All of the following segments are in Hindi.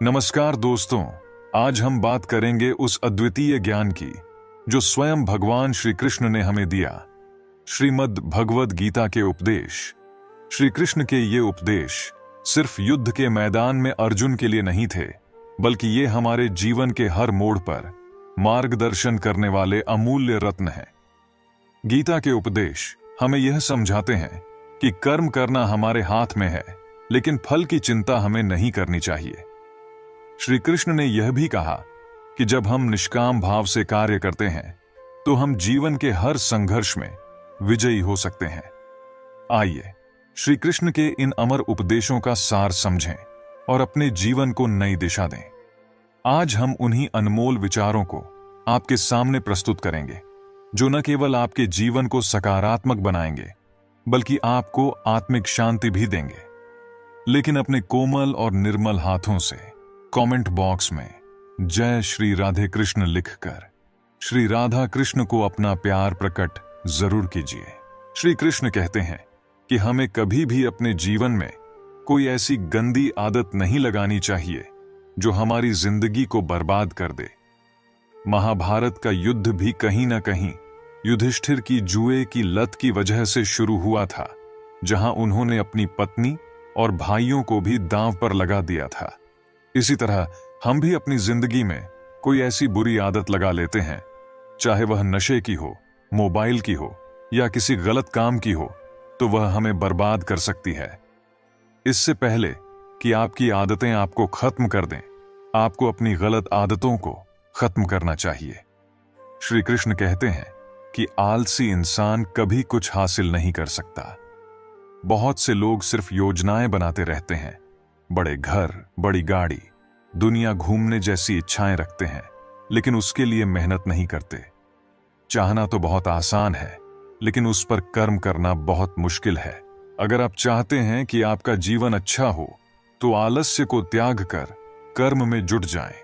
नमस्कार दोस्तों, आज हम बात करेंगे उस अद्वितीय ज्ञान की जो स्वयं भगवान श्री कृष्ण ने हमें दिया। श्रीमद् भगवद गीता के उपदेश। श्री कृष्ण के ये उपदेश सिर्फ युद्ध के मैदान में अर्जुन के लिए नहीं थे, बल्कि ये हमारे जीवन के हर मोड़ पर मार्गदर्शन करने वाले अमूल्य रत्न हैं। गीता के उपदेश हमें यह समझाते हैं कि कर्म करना हमारे हाथ में है, लेकिन फल की चिंता हमें नहीं करनी चाहिए। श्री कृष्ण ने यह भी कहा कि जब हम निष्काम भाव से कार्य करते हैं तो हम जीवन के हर संघर्ष में विजयी हो सकते हैं। आइए श्री कृष्ण के इन अमर उपदेशों का सार समझें और अपने जीवन को नई दिशा दें। आज हम उन्हीं अनमोल विचारों को आपके सामने प्रस्तुत करेंगे जो न केवल आपके जीवन को सकारात्मक बनाएंगे, बल्कि आपको आत्मिक शांति भी देंगे। लेकिन अपने कोमल और निर्मल हाथों से कमेंट बॉक्स में जय श्री राधे कृष्ण लिखकर श्री राधा कृष्ण को अपना प्यार प्रकट जरूर कीजिए। श्री कृष्ण कहते हैं कि हमें कभी भी अपने जीवन में कोई ऐसी गंदी आदत नहीं लगानी चाहिए जो हमारी जिंदगी को बर्बाद कर दे। महाभारत का युद्ध भी कहीं ना कहीं युधिष्ठिर की जुए की लत की वजह से शुरू हुआ था, जहां उन्होंने अपनी पत्नी और भाइयों को भी दांव पर लगा दिया था। इसी तरह हम भी अपनी जिंदगी में कोई ऐसी बुरी आदत लगा लेते हैं, चाहे वह नशे की हो, मोबाइल की हो या किसी गलत काम की हो, तो वह हमें बर्बाद कर सकती है। इससे पहले कि आपकी आदतें आपको खत्म कर दें, आपको अपनी गलत आदतों को खत्म करना चाहिए। श्री कृष्ण कहते हैं कि आलसी इंसान कभी कुछ हासिल नहीं कर सकता। बहुत से लोग सिर्फ योजनाएं बनाते रहते हैं, बड़े घर, बड़ी गाड़ी, दुनिया घूमने जैसी इच्छाएं रखते हैं, लेकिन उसके लिए मेहनत नहीं करते। चाहना तो बहुत आसान है, लेकिन उस पर कर्म करना बहुत मुश्किल है। अगर आप चाहते हैं कि आपका जीवन अच्छा हो, तो आलस्य को त्याग कर कर्म में जुट जाएं।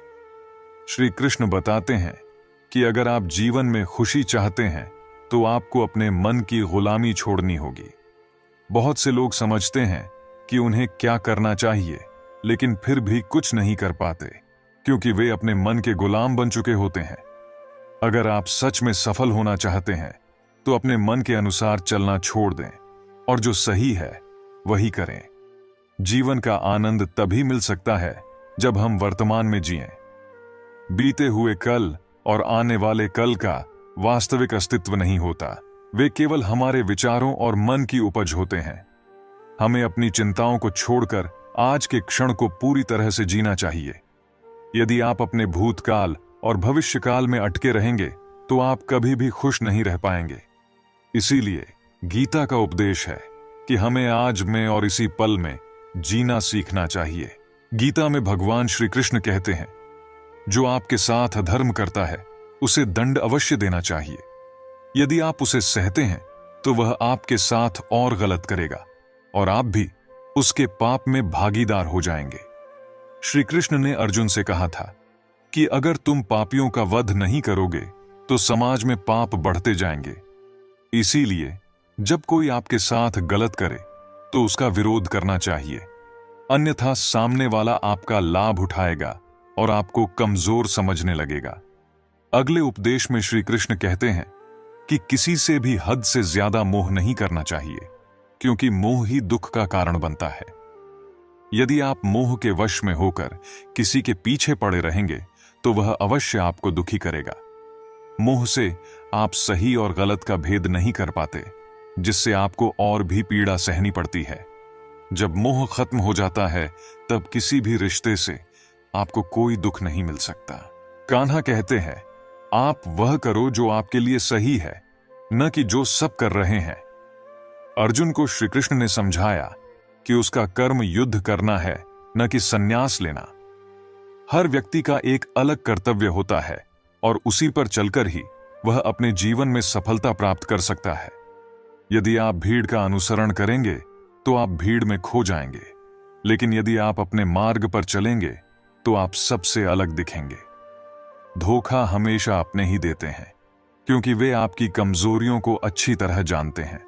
श्री कृष्ण बताते हैं कि अगर आप जीवन में खुशी चाहते हैं, तो आपको अपने मन की गुलामी छोड़नी होगी। बहुत से लोग समझते हैं कि उन्हें क्या करना चाहिए, लेकिन फिर भी कुछ नहीं कर पाते, क्योंकि वे अपने मन के गुलाम बन चुके होते हैं। अगर आप सच में सफल होना चाहते हैं, तो अपने मन के अनुसार चलना छोड़ दें और जो सही है वही करें। जीवन का आनंद तभी मिल सकता है जब हम वर्तमान में जिएं। बीते हुए कल और आने वाले कल का वास्तविक अस्तित्व नहीं होता, वे केवल हमारे विचारों और मन की उपज होते हैं। हमें अपनी चिंताओं को छोड़कर आज के क्षण को पूरी तरह से जीना चाहिए। यदि आप अपने भूतकाल और भविष्यकाल में अटके रहेंगे, तो आप कभी भी खुश नहीं रह पाएंगे। इसीलिए गीता का उपदेश है कि हमें आज में और इसी पल में जीना सीखना चाहिए। गीता में भगवान श्री कृष्ण कहते हैं, जो आपके साथ अधर्म करता है उसे दंड अवश्य देना चाहिए। यदि आप उसे सहते हैं, तो वह आपके साथ और गलत करेगा और आप भी उसके पाप में भागीदार हो जाएंगे। श्री कृष्ण ने अर्जुन से कहा था कि अगर तुम पापियों का वध नहीं करोगे, तो समाज में पाप बढ़ते जाएंगे। इसीलिए जब कोई आपके साथ गलत करे, तो उसका विरोध करना चाहिए, अन्यथा सामने वाला आपका लाभ उठाएगा और आपको कमजोर समझने लगेगा। अगले उपदेश में श्री कृष्ण कहते हैं कि किसी से भी हद से ज्यादा मोह नहीं करना चाहिए, क्योंकि मोह ही दुख का कारण बनता है। यदि आप मोह के वश में होकर किसी के पीछे पड़े रहेंगे, तो वह अवश्य आपको दुखी करेगा। मोह से आप सही और गलत का भेद नहीं कर पाते, जिससे आपको और भी पीड़ा सहनी पड़ती है। जब मोह खत्म हो जाता है, तब किसी भी रिश्ते से आपको कोई दुख नहीं मिल सकता। कान्हा कहते हैं, आप वह करो जो आपके लिए सही है, न कि जो सब कर रहे हैं। अर्जुन को श्री कृष्ण ने समझाया कि उसका कर्म युद्ध करना है, न कि संन्यास लेना। हर व्यक्ति का एक अलग कर्तव्य होता है और उसी पर चलकर ही वह अपने जीवन में सफलता प्राप्त कर सकता है। यदि आप भीड़ का अनुसरण करेंगे, तो आप भीड़ में खो जाएंगे, लेकिन यदि आप अपने मार्ग पर चलेंगे, तो आप सबसे अलग दिखेंगे। धोखा हमेशा अपने ही देते हैं, क्योंकि वे आपकी कमजोरियों को अच्छी तरह जानते हैं।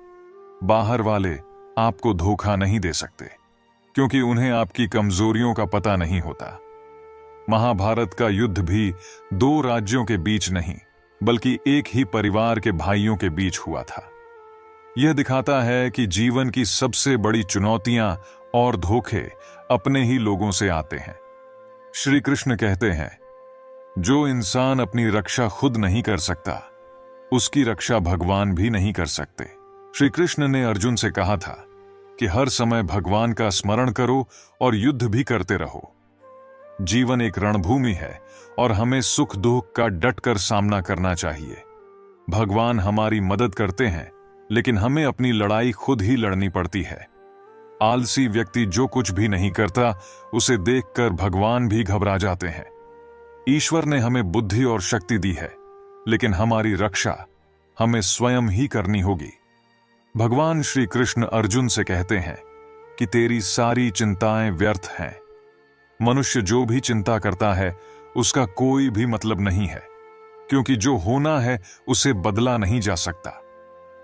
बाहर वाले आपको धोखा नहीं दे सकते, क्योंकि उन्हें आपकी कमजोरियों का पता नहीं होता। महाभारत का युद्ध भी दो राज्यों के बीच नहीं, बल्कि एक ही परिवार के भाइयों के बीच हुआ था। यह दिखाता है कि जीवन की सबसे बड़ी चुनौतियां और धोखे अपने ही लोगों से आते हैं। श्री कृष्ण कहते हैं, जो इंसान अपनी रक्षा खुद नहीं कर सकता, उसकी रक्षा भगवान भी नहीं कर सकते। श्री कृष्ण ने अर्जुन से कहा था कि हर समय भगवान का स्मरण करो और युद्ध भी करते रहो। जीवन एक रणभूमि है और हमें सुख दुख का डटकर सामना करना चाहिए। भगवान हमारी मदद करते हैं, लेकिन हमें अपनी लड़ाई खुद ही लड़नी पड़ती है। आलसी व्यक्ति जो कुछ भी नहीं करता, उसे देखकर भगवान भी घबरा जाते हैं। ईश्वर ने हमें बुद्धि और शक्ति दी है, लेकिन हमारी रक्षा हमें स्वयं ही करनी होगी। भगवान श्री कृष्ण अर्जुन से कहते हैं कि तेरी सारी चिंताएं व्यर्थ हैं। मनुष्य जो भी चिंता करता है, उसका कोई भी मतलब नहीं है, क्योंकि जो होना है उसे बदला नहीं जा सकता,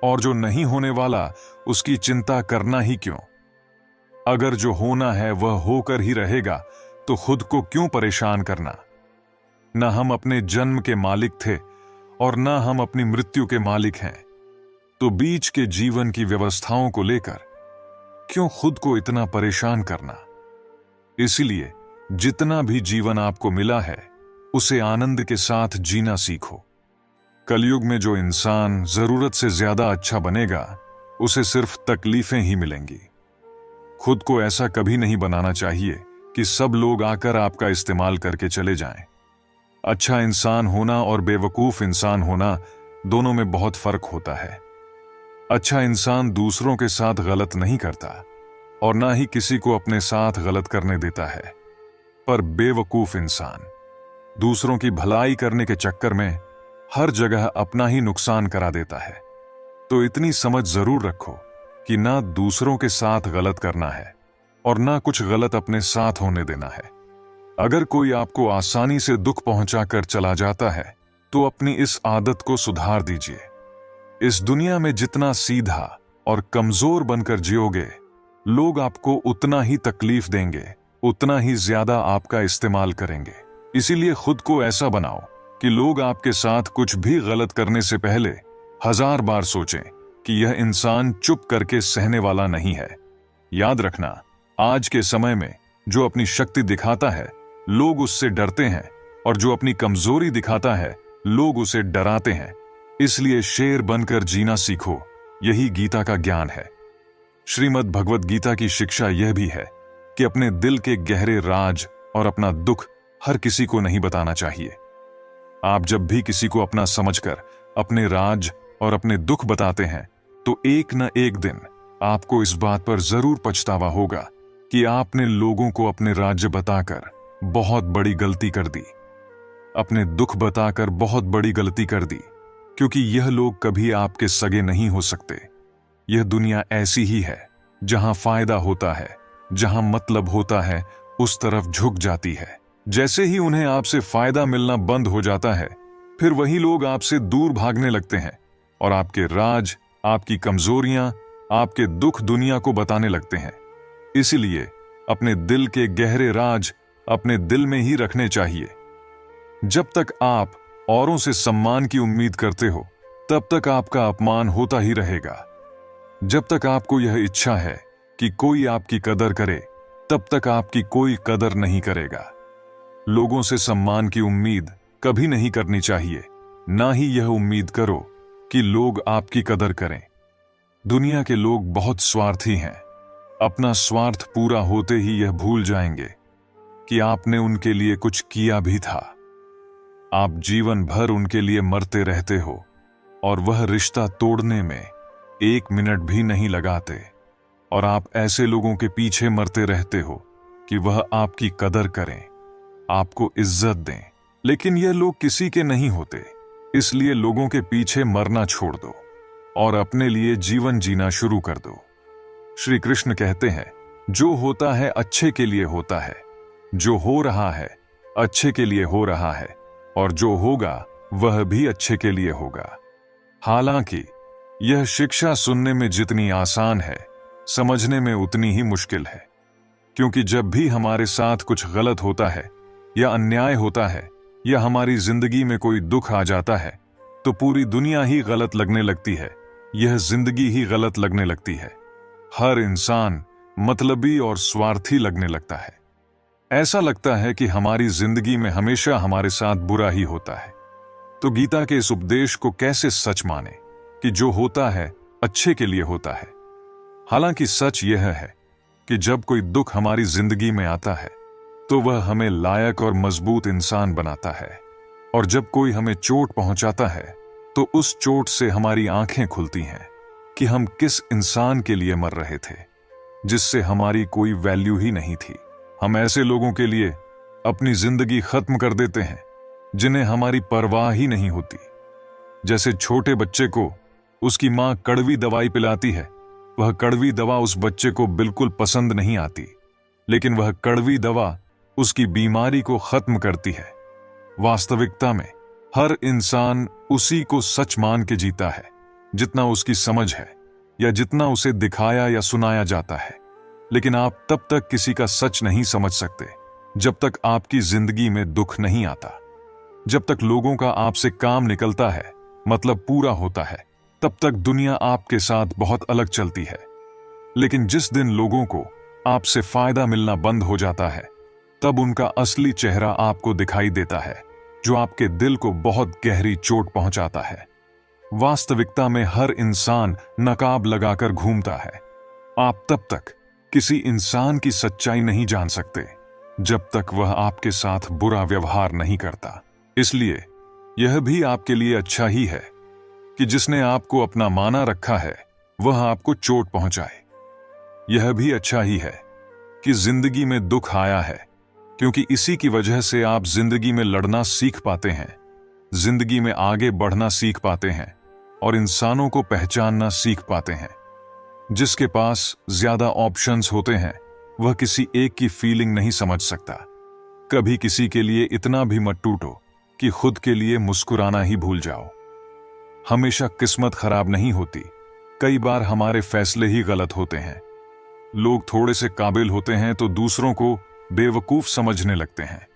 और जो नहीं होने वाला उसकी चिंता करना ही क्यों। अगर जो होना है वह होकर ही रहेगा, तो खुद को क्यों परेशान करना। न हम अपने जन्म के मालिक थे और न हम अपनी मृत्यु के मालिक हैं, तो बीच के जीवन की व्यवस्थाओं को लेकर क्यों खुद को इतना परेशान करना। इसलिए जितना भी जीवन आपको मिला है, उसे आनंद के साथ जीना सीखो। कलयुग में जो इंसान जरूरत से ज्यादा अच्छा बनेगा, उसे सिर्फ तकलीफें ही मिलेंगी। खुद को ऐसा कभी नहीं बनाना चाहिए कि सब लोग आकर आपका इस्तेमाल करके चले जाएं। अच्छा इंसान होना और बेवकूफ इंसान होना, दोनों में बहुत फर्क होता है। अच्छा इंसान दूसरों के साथ गलत नहीं करता और ना ही किसी को अपने साथ गलत करने देता है, पर बेवकूफ इंसान दूसरों की भलाई करने के चक्कर में हर जगह अपना ही नुकसान करा देता है। तो इतनी समझ जरूर रखो कि ना दूसरों के साथ गलत करना है और ना कुछ गलत अपने साथ होने देना है। अगर कोई आपको आसानी से दुख पहुंचाकर चला जाता है, तो अपनी इस आदत को सुधार दीजिए। इस दुनिया में जितना सीधा और कमजोर बनकर जियोगे, लोग आपको उतना ही तकलीफ देंगे, उतना ही ज्यादा आपका इस्तेमाल करेंगे। इसीलिए खुद को ऐसा बनाओ कि लोग आपके साथ कुछ भी गलत करने से पहले 1000 बार सोचें कि यह इंसान चुप करके सहने वाला नहीं है। याद रखना, आज के समय में जो अपनी शक्ति दिखाता है, लोग उससे डरते हैं, और जो अपनी कमजोरी दिखाता है, लोग उसे डराते हैं। इसलिए शेर बनकर जीना सीखो। यही गीता का ज्ञान है। श्रीमद् भगवद गीता की शिक्षा यह भी है कि अपने दिल के गहरे राज और अपना दुख हर किसी को नहीं बताना चाहिए। आप जब भी किसी को अपना समझकर अपने राज और अपने दुख बताते हैं, तो एक न एक दिन आपको इस बात पर जरूर पछतावा होगा कि आपने लोगों को अपने राज्य बताकर बहुत बड़ी गलती कर दी, अपने दुख बताकर बहुत बड़ी गलती कर दी, क्योंकि यह लोग कभी आपके सगे नहीं हो सकते। यह दुनिया ऐसी ही है, जहां फायदा होता है, जहां मतलब होता है, उस तरफ झुक जाती है। जैसे ही उन्हें आपसे फायदा मिलना बंद हो जाता है, फिर वही लोग आपसे दूर भागने लगते हैं और आपके राज, आपकी कमजोरियां, आपके दुख दुनिया को बताने लगते हैं। इसलिए अपने दिल के गहरे राज अपने दिल में ही रखने चाहिए। जब तक आप औरों से सम्मान की उम्मीद करते हो, तब तक आपका अपमान होता ही रहेगा। जब तक आपको यह इच्छा है कि कोई आपकी कदर करे, तब तक आपकी कोई कदर नहीं करेगा। लोगों से सम्मान की उम्मीद कभी नहीं करनी चाहिए, ना ही यह उम्मीद करो कि लोग आपकी कदर करें। दुनिया के लोग बहुत स्वार्थी हैं। अपना स्वार्थ पूरा होते ही यह भूल जाएंगे कि आपने उनके लिए कुछ किया भी था। आप जीवन भर उनके लिए मरते रहते हो और वह रिश्ता तोड़ने में 1 मिनट भी नहीं लगाते, और आप ऐसे लोगों के पीछे मरते रहते हो कि वह आपकी कदर करें, आपको इज्जत दें। लेकिन यह लोग किसी के नहीं होते, इसलिए लोगों के पीछे मरना छोड़ दो और अपने लिए जीवन जीना शुरू कर दो। श्री कृष्ण कहते हैं, जो होता है अच्छे के लिए होता है, जो हो रहा है अच्छे के लिए हो रहा है, और जो होगा वह भी अच्छे के लिए होगा। हालांकि यह शिक्षा सुनने में जितनी आसान है, समझने में उतनी ही मुश्किल है, क्योंकि जब भी हमारे साथ कुछ गलत होता है, या अन्याय होता है या हमारी जिंदगी में कोई दुख आ जाता है तो पूरी दुनिया ही गलत लगने लगती है, यह जिंदगी ही गलत लगने लगती है। हर इंसान मतलबी और स्वार्थी लगने लगता है। ऐसा लगता है कि हमारी जिंदगी में हमेशा हमारे साथ बुरा ही होता है। तो गीता के इस उपदेश को कैसे सच माने कि जो होता है अच्छे के लिए होता है। हालांकि सच यह है कि जब कोई दुख हमारी जिंदगी में आता है तो वह हमें लायक और मजबूत इंसान बनाता है, और जब कोई हमें चोट पहुंचाता है तो उस चोट से हमारी आंखें खुलती हैं कि हम किस इंसान के लिए मर रहे थे जिससे हमारी कोई वैल्यू ही नहीं थी। हम ऐसे लोगों के लिए अपनी जिंदगी खत्म कर देते हैं जिन्हें हमारी परवाह ही नहीं होती। जैसे छोटे बच्चे को उसकी मां कड़वी दवाई पिलाती है, वह कड़वी दवा उस बच्चे को बिल्कुल पसंद नहीं आती, लेकिन वह कड़वी दवा उसकी बीमारी को खत्म करती है। वास्तविकता में हर इंसान उसी को सच मान के जीता है जितना उसकी समझ है या जितना उसे दिखाया या सुनाया जाता है। लेकिन आप तब तक किसी का सच नहीं समझ सकते जब तक आपकी जिंदगी में दुख नहीं आता। जब तक लोगों का आपसे काम निकलता है, मतलब पूरा होता है, तब तक दुनिया आपके साथ बहुत अलग चलती है। लेकिन जिस दिन लोगों को आपसे फायदा मिलना बंद हो जाता है, तब उनका असली चेहरा आपको दिखाई देता है, जो आपके दिल को बहुत गहरी चोट पहुंचाता है। वास्तविकता में हर इंसान नकाब लगाकर घूमता है। आप तब तक किसी इंसान की सच्चाई नहीं जान सकते जब तक वह आपके साथ बुरा व्यवहार नहीं करता। इसलिए यह भी आपके लिए अच्छा ही है कि जिसने आपको अपना माना रखा है वह आपको चोट पहुंचाए। यह भी अच्छा ही है कि जिंदगी में दुख आया है, क्योंकि इसी की वजह से आप जिंदगी में लड़ना सीख पाते हैं, जिंदगी में आगे बढ़ना सीख पाते हैं और इंसानों को पहचानना सीख पाते हैं। जिसके पास ज्यादा ऑप्शंस होते हैं वह किसी एक की फीलिंग नहीं समझ सकता। कभी किसी के लिए इतना भी मत टूटो कि खुद के लिए मुस्कुराना ही भूल जाओ। हमेशा किस्मत खराब नहीं होती, कई बार हमारे फैसले ही गलत होते हैं। लोग थोड़े से काबिल होते हैं तो दूसरों को बेवकूफ समझने लगते हैं।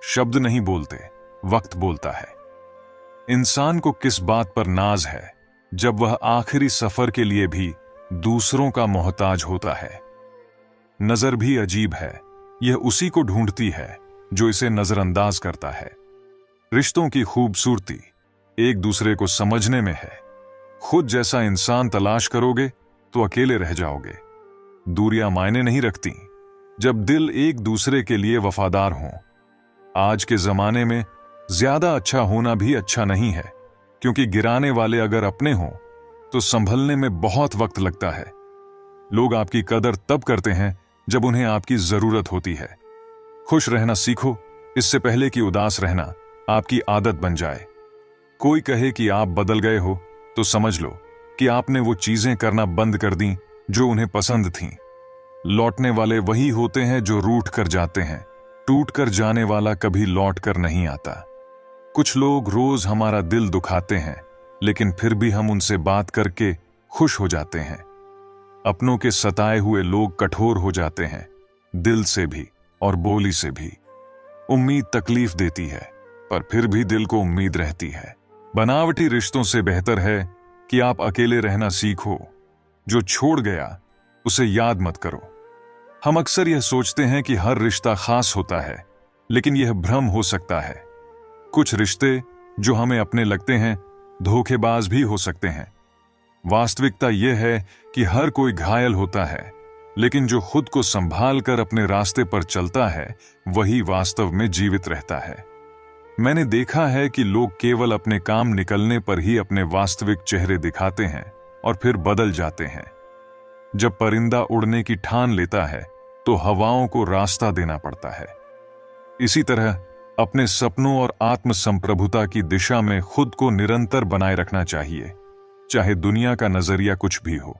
शब्द नहीं बोलते, वक्त बोलता है। इंसान को किस बात पर नाज है जब वह आखिरी सफर के लिए भी दूसरों का मोहताज होता है। नजर भी अजीब है, यह उसी को ढूंढती है जो इसे नजरअंदाज करता है। रिश्तों की खूबसूरती एक दूसरे को समझने में है। खुद जैसा इंसान तलाश करोगे तो अकेले रह जाओगे। दूरियां मायने नहीं रखती जब दिल एक दूसरे के लिए वफादार हों। आज के जमाने में ज्यादा अच्छा होना भी अच्छा नहीं है, क्योंकि गिराने वाले अगर अपने हों तो संभलने में बहुत वक्त लगता है। लोग आपकी कदर तब करते हैं जब उन्हें आपकी जरूरत होती है। खुश रहना सीखो, इससे पहले कि उदास रहना आपकी आदत बन जाए। कोई कहे कि आप बदल गए हो तो समझ लो कि आपने वो चीजें करना बंद कर दी जो उन्हें पसंद थीं। लौटने वाले वही होते हैं जो रूठ कर जाते हैं, टूट कर जाने वाला कभी लौट कर नहीं आता। कुछ लोग रोज हमारा दिल दुखाते हैं, लेकिन फिर भी हम उनसे बात करके खुश हो जाते हैं। अपनों के सताए हुए लोग कठोर हो जाते हैं, दिल से भी और बोली से भी। उम्मीद तकलीफ देती है, पर फिर भी दिल को उम्मीद रहती है। बनावटी रिश्तों से बेहतर है कि आप अकेले रहना सीखो। जो छोड़ गया उसे याद मत करो। हम अक्सर यह सोचते हैं कि हर रिश्ता खास होता है, लेकिन यह भ्रम हो सकता है। कुछ रिश्ते जो हमें अपने लगते हैं धोखेबाज भी हो सकते हैं। वास्तविकता यह है कि हर कोई घायल होता है, लेकिन जो खुद को संभाल कर अपने रास्ते पर चलता है वही वास्तव में जीवित रहता है। मैंने देखा है कि लोग केवल अपने काम निकलने पर ही अपने वास्तविक चेहरे दिखाते हैं और फिर बदल जाते हैं। जब परिंदा उड़ने की ठान लेता है तो हवाओं को रास्ता देना पड़ता है। इसी तरह अपने सपनों और आत्मसंप्रभुता की दिशा में खुद को निरंतर बनाए रखना चाहिए, चाहे दुनिया का नजरिया कुछ भी हो।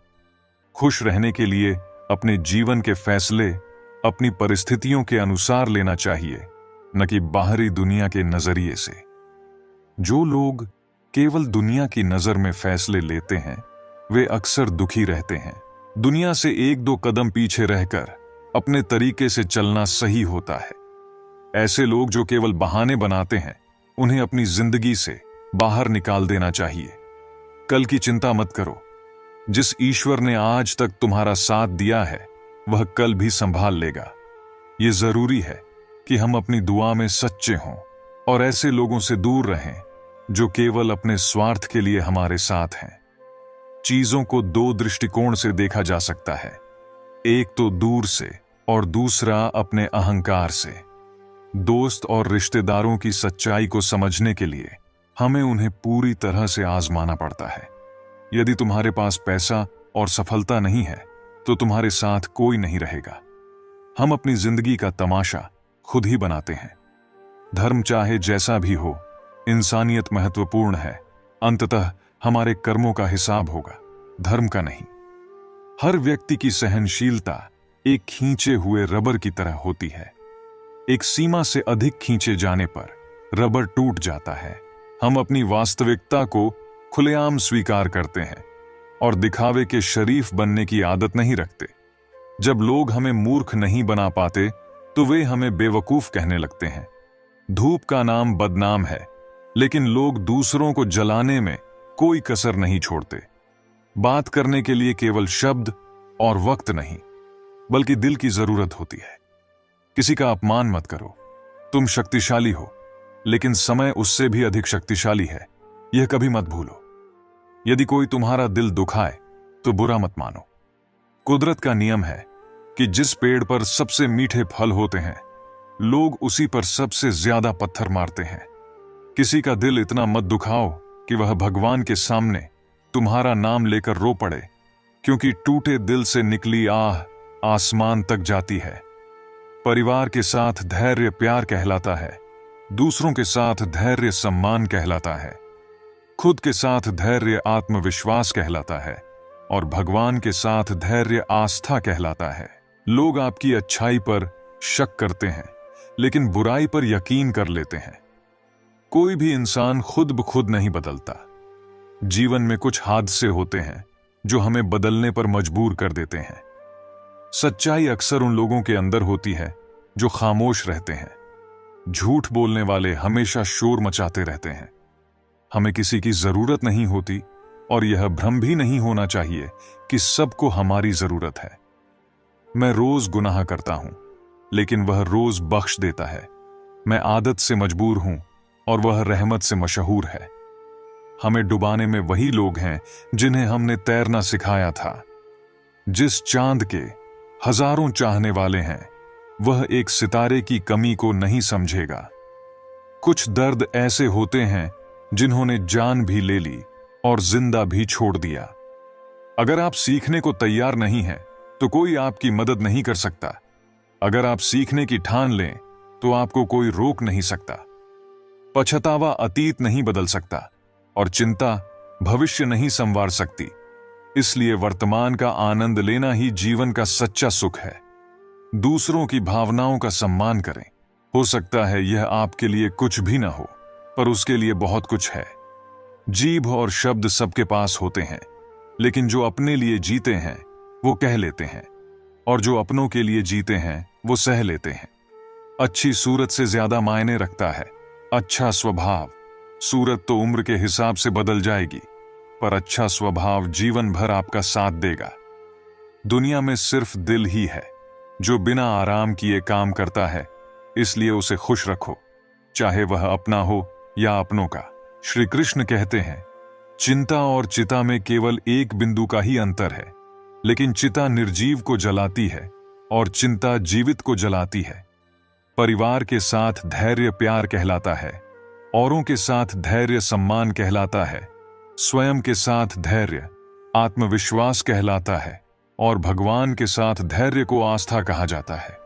खुश रहने के लिए अपने जीवन के फैसले अपनी परिस्थितियों के अनुसार लेना चाहिए, न कि बाहरी दुनिया के नजरिए से। जो लोग केवल दुनिया की नजर में फैसले लेते हैं वे अक्सर दुखी रहते हैं। दुनिया से एक दो कदम पीछे रहकर अपने तरीके से चलना सही होता है। ऐसे लोग जो केवल बहाने बनाते हैं, उन्हें अपनी जिंदगी से बाहर निकाल देना चाहिए। कल की चिंता मत करो। जिस ईश्वर ने आज तक तुम्हारा साथ दिया है, वह कल भी संभाल लेगा। यह जरूरी है कि हम अपनी दुआ में सच्चे हों और ऐसे लोगों से दूर रहें जो केवल अपने स्वार्थ के लिए हमारे साथ हैं। चीजों को दो दृष्टिकोण से देखा जा सकता है, एक तो दूर से और दूसरा अपने अहंकार से। दोस्त और रिश्तेदारों की सच्चाई को समझने के लिए हमें उन्हें पूरी तरह से आजमाना पड़ता है। यदि तुम्हारे पास पैसा और सफलता नहीं है तो तुम्हारे साथ कोई नहीं रहेगा। हम अपनी जिंदगी का तमाशा खुद ही बनाते हैं। धर्म चाहे जैसा भी हो, इंसानियत महत्वपूर्ण है। अंततः हमारे कर्मों का हिसाब होगा, धर्म का नहीं। हर व्यक्ति की सहनशीलता एक खींचे हुए रबर की तरह होती है। एक सीमा से अधिक खींचे जाने पर रबर टूट जाता है। हम अपनी वास्तविकता को खुलेआम स्वीकार करते हैं और दिखावे के शरीफ बनने की आदत नहीं रखते। जब लोग हमें मूर्ख नहीं बना पाते तो वे हमें बेवकूफ कहने लगते हैं। धूप का नाम बदनाम है, लेकिन लोग दूसरों को जलाने में कोई कसर नहीं छोड़ते। बात करने के लिए केवल शब्द और वक्त नहीं, बल्कि दिल की जरूरत होती है। किसी का अपमान मत करो। तुम शक्तिशाली हो, लेकिन समय उससे भी अधिक शक्तिशाली है, यह कभी मत भूलो। यदि कोई तुम्हारा दिल दुखाए तो बुरा मत मानो। कुदरत का नियम है कि जिस पेड़ पर सबसे मीठे फल होते हैं, लोग उसी पर सबसे ज्यादा पत्थर मारते हैं। किसी का दिल इतना मत दुखाओ कि वह भगवान के सामने तुम्हारा नाम लेकर रो पड़े, क्योंकि टूटे दिल से निकली आह आसमान तक जाती है। परिवार के साथ धैर्य प्यार कहलाता है, दूसरों के साथ धैर्य सम्मान कहलाता है, खुद के साथ धैर्य आत्मविश्वास कहलाता है और भगवान के साथ धैर्य आस्था कहलाता है। लोग आपकी अच्छाई पर शक करते हैं, लेकिन बुराई पर यकीन कर लेते हैं। कोई भी इंसान खुद ब खुद नहीं बदलता। जीवन में कुछ हादसे होते हैं जो हमें बदलने पर मजबूर कर देते हैं। सच्चाई अक्सर उन लोगों के अंदर होती है जो खामोश रहते हैं। झूठ बोलने वाले हमेशा शोर मचाते रहते हैं। हमें किसी की जरूरत नहीं होती और यह भ्रम भी नहीं होना चाहिए कि सबको हमारी जरूरत है। मैं रोज गुनाह करता हूं, लेकिन वह रोज बख्श देता है। मैं आदत से मजबूर हूं और वह रहमत से मशहूर है। हमें डुबाने में वही लोग हैं जिन्हें हमने तैरना सिखाया था। जिस चांद के हजारों चाहने वाले हैं, वह एक सितारे की कमी को नहीं समझेगा। कुछ दर्द ऐसे होते हैं जिन्होंने जान भी ले ली और जिंदा भी छोड़ दिया। अगर आप सीखने को तैयार नहीं हैं, तो कोई आपकी मदद नहीं कर सकता। अगर आप सीखने की ठान लें, तो आपको कोई रोक नहीं सकता। पछतावा अतीत नहीं बदल सकता और चिंता भविष्य नहीं संवार सकती। इसलिए वर्तमान का आनंद लेना ही जीवन का सच्चा सुख है। दूसरों की भावनाओं का सम्मान करें। हो सकता है यह आपके लिए कुछ भी ना हो, पर उसके लिए बहुत कुछ है। जीभ और शब्द सबके पास होते हैं, लेकिन जो अपने लिए जीते हैं वो कह लेते हैं, और जो अपनों के लिए जीते हैं वो सह लेते हैं। अच्छी सूरत से ज्यादा मायने रखता है अच्छा स्वभाव। सूरत तो उम्र के हिसाब से बदल जाएगी, पर अच्छा स्वभाव जीवन भर आपका साथ देगा। दुनिया में सिर्फ दिल ही है जो बिना आराम किए काम करता है, इसलिए उसे खुश रखो, चाहे वह अपना हो या अपनों का। श्री कृष्ण कहते हैं, चिंता और चिता में केवल एक बिंदु का ही अंतर है, लेकिन चिता निर्जीव को जलाती है और चिंता जीवित को जलाती है। परिवार के साथ धैर्य प्यार कहलाता है, औरों के साथ धैर्य सम्मान कहलाता है, स्वयं के साथ धैर्य आत्मविश्वास कहलाता है और भगवान के साथ धैर्य को आस्था कहा जाता है।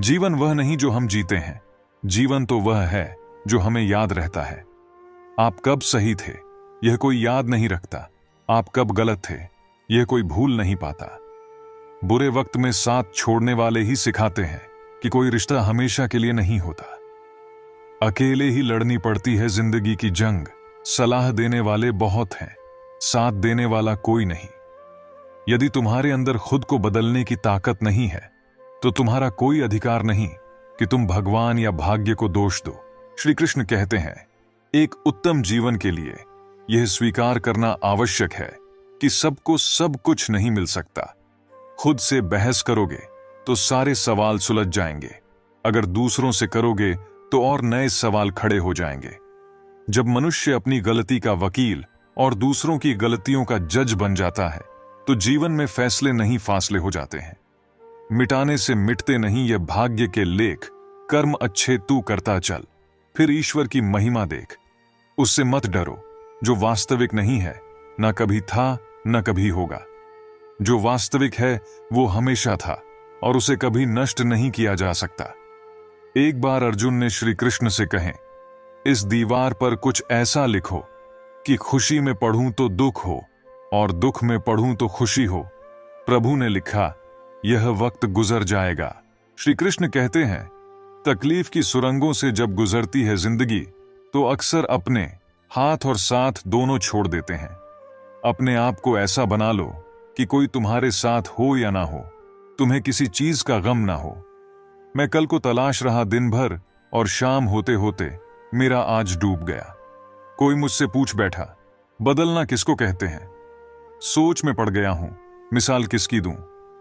जीवन वह नहीं जो हम जीते हैं, जीवन तो वह है जो हमें याद रहता है। आप कब सही थे यह कोई याद नहीं रखता, आप कब गलत थे यह कोई भूल नहीं पाता। बुरे वक्त में साथ छोड़ने वाले ही सिखाते हैं कि कोई रिश्ता हमेशा के लिए नहीं होता। अकेले ही लड़नी पड़ती है जिंदगी की जंग। सलाह देने वाले बहुत हैं, साथ देने वाला कोई नहीं। यदि तुम्हारे अंदर खुद को बदलने की ताकत नहीं है, तो तुम्हारा कोई अधिकार नहीं कि तुम भगवान या भाग्य को दोष दो। श्री कृष्ण कहते हैं, एक उत्तम जीवन के लिए यह स्वीकार करना आवश्यक है कि सबको सब कुछ नहीं मिल सकता। खुद से बहस करोगे तो सारे सवाल सुलझ जाएंगे, अगर दूसरों से करोगे तो और नए सवाल खड़े हो जाएंगे। जब मनुष्य अपनी गलती का वकील और दूसरों की गलतियों का जज बन जाता है तो जीवन में फैसले नहीं फासले हो जाते हैं। मिटाने से मिटते नहीं ये भाग्य के लेख, कर्म अच्छे तू करता चल, फिर ईश्वर की महिमा देख। उससे मत डरो जो वास्तविक नहीं है, ना कभी था न कभी होगा। जो वास्तविक है वो हमेशा था और उसे कभी नष्ट नहीं किया जा सकता। एक बार अर्जुन ने श्री कृष्ण से कहे, इस दीवार पर कुछ ऐसा लिखो कि खुशी में पढ़ूं तो दुख हो और दुख में पढ़ूं तो खुशी हो। प्रभु ने लिखा, यह वक्त गुजर जाएगा। श्री कृष्ण कहते हैं, तकलीफ की सुरंगों से जब गुजरती है जिंदगी तो अक्सर अपने हाथ और साथ दोनों छोड़ देते हैं। अपने आप को ऐसा बना लो कि कोई तुम्हारे साथ हो या ना हो, तुम्हें किसी चीज का गम ना हो। मैं कल को तलाश रहा दिन भर और शाम होते होते मेरा आज डूब गया। कोई मुझसे पूछ बैठा, बदलना किसको कहते हैं? सोच में पड़ गया हूं, मिसाल किसकी दूं,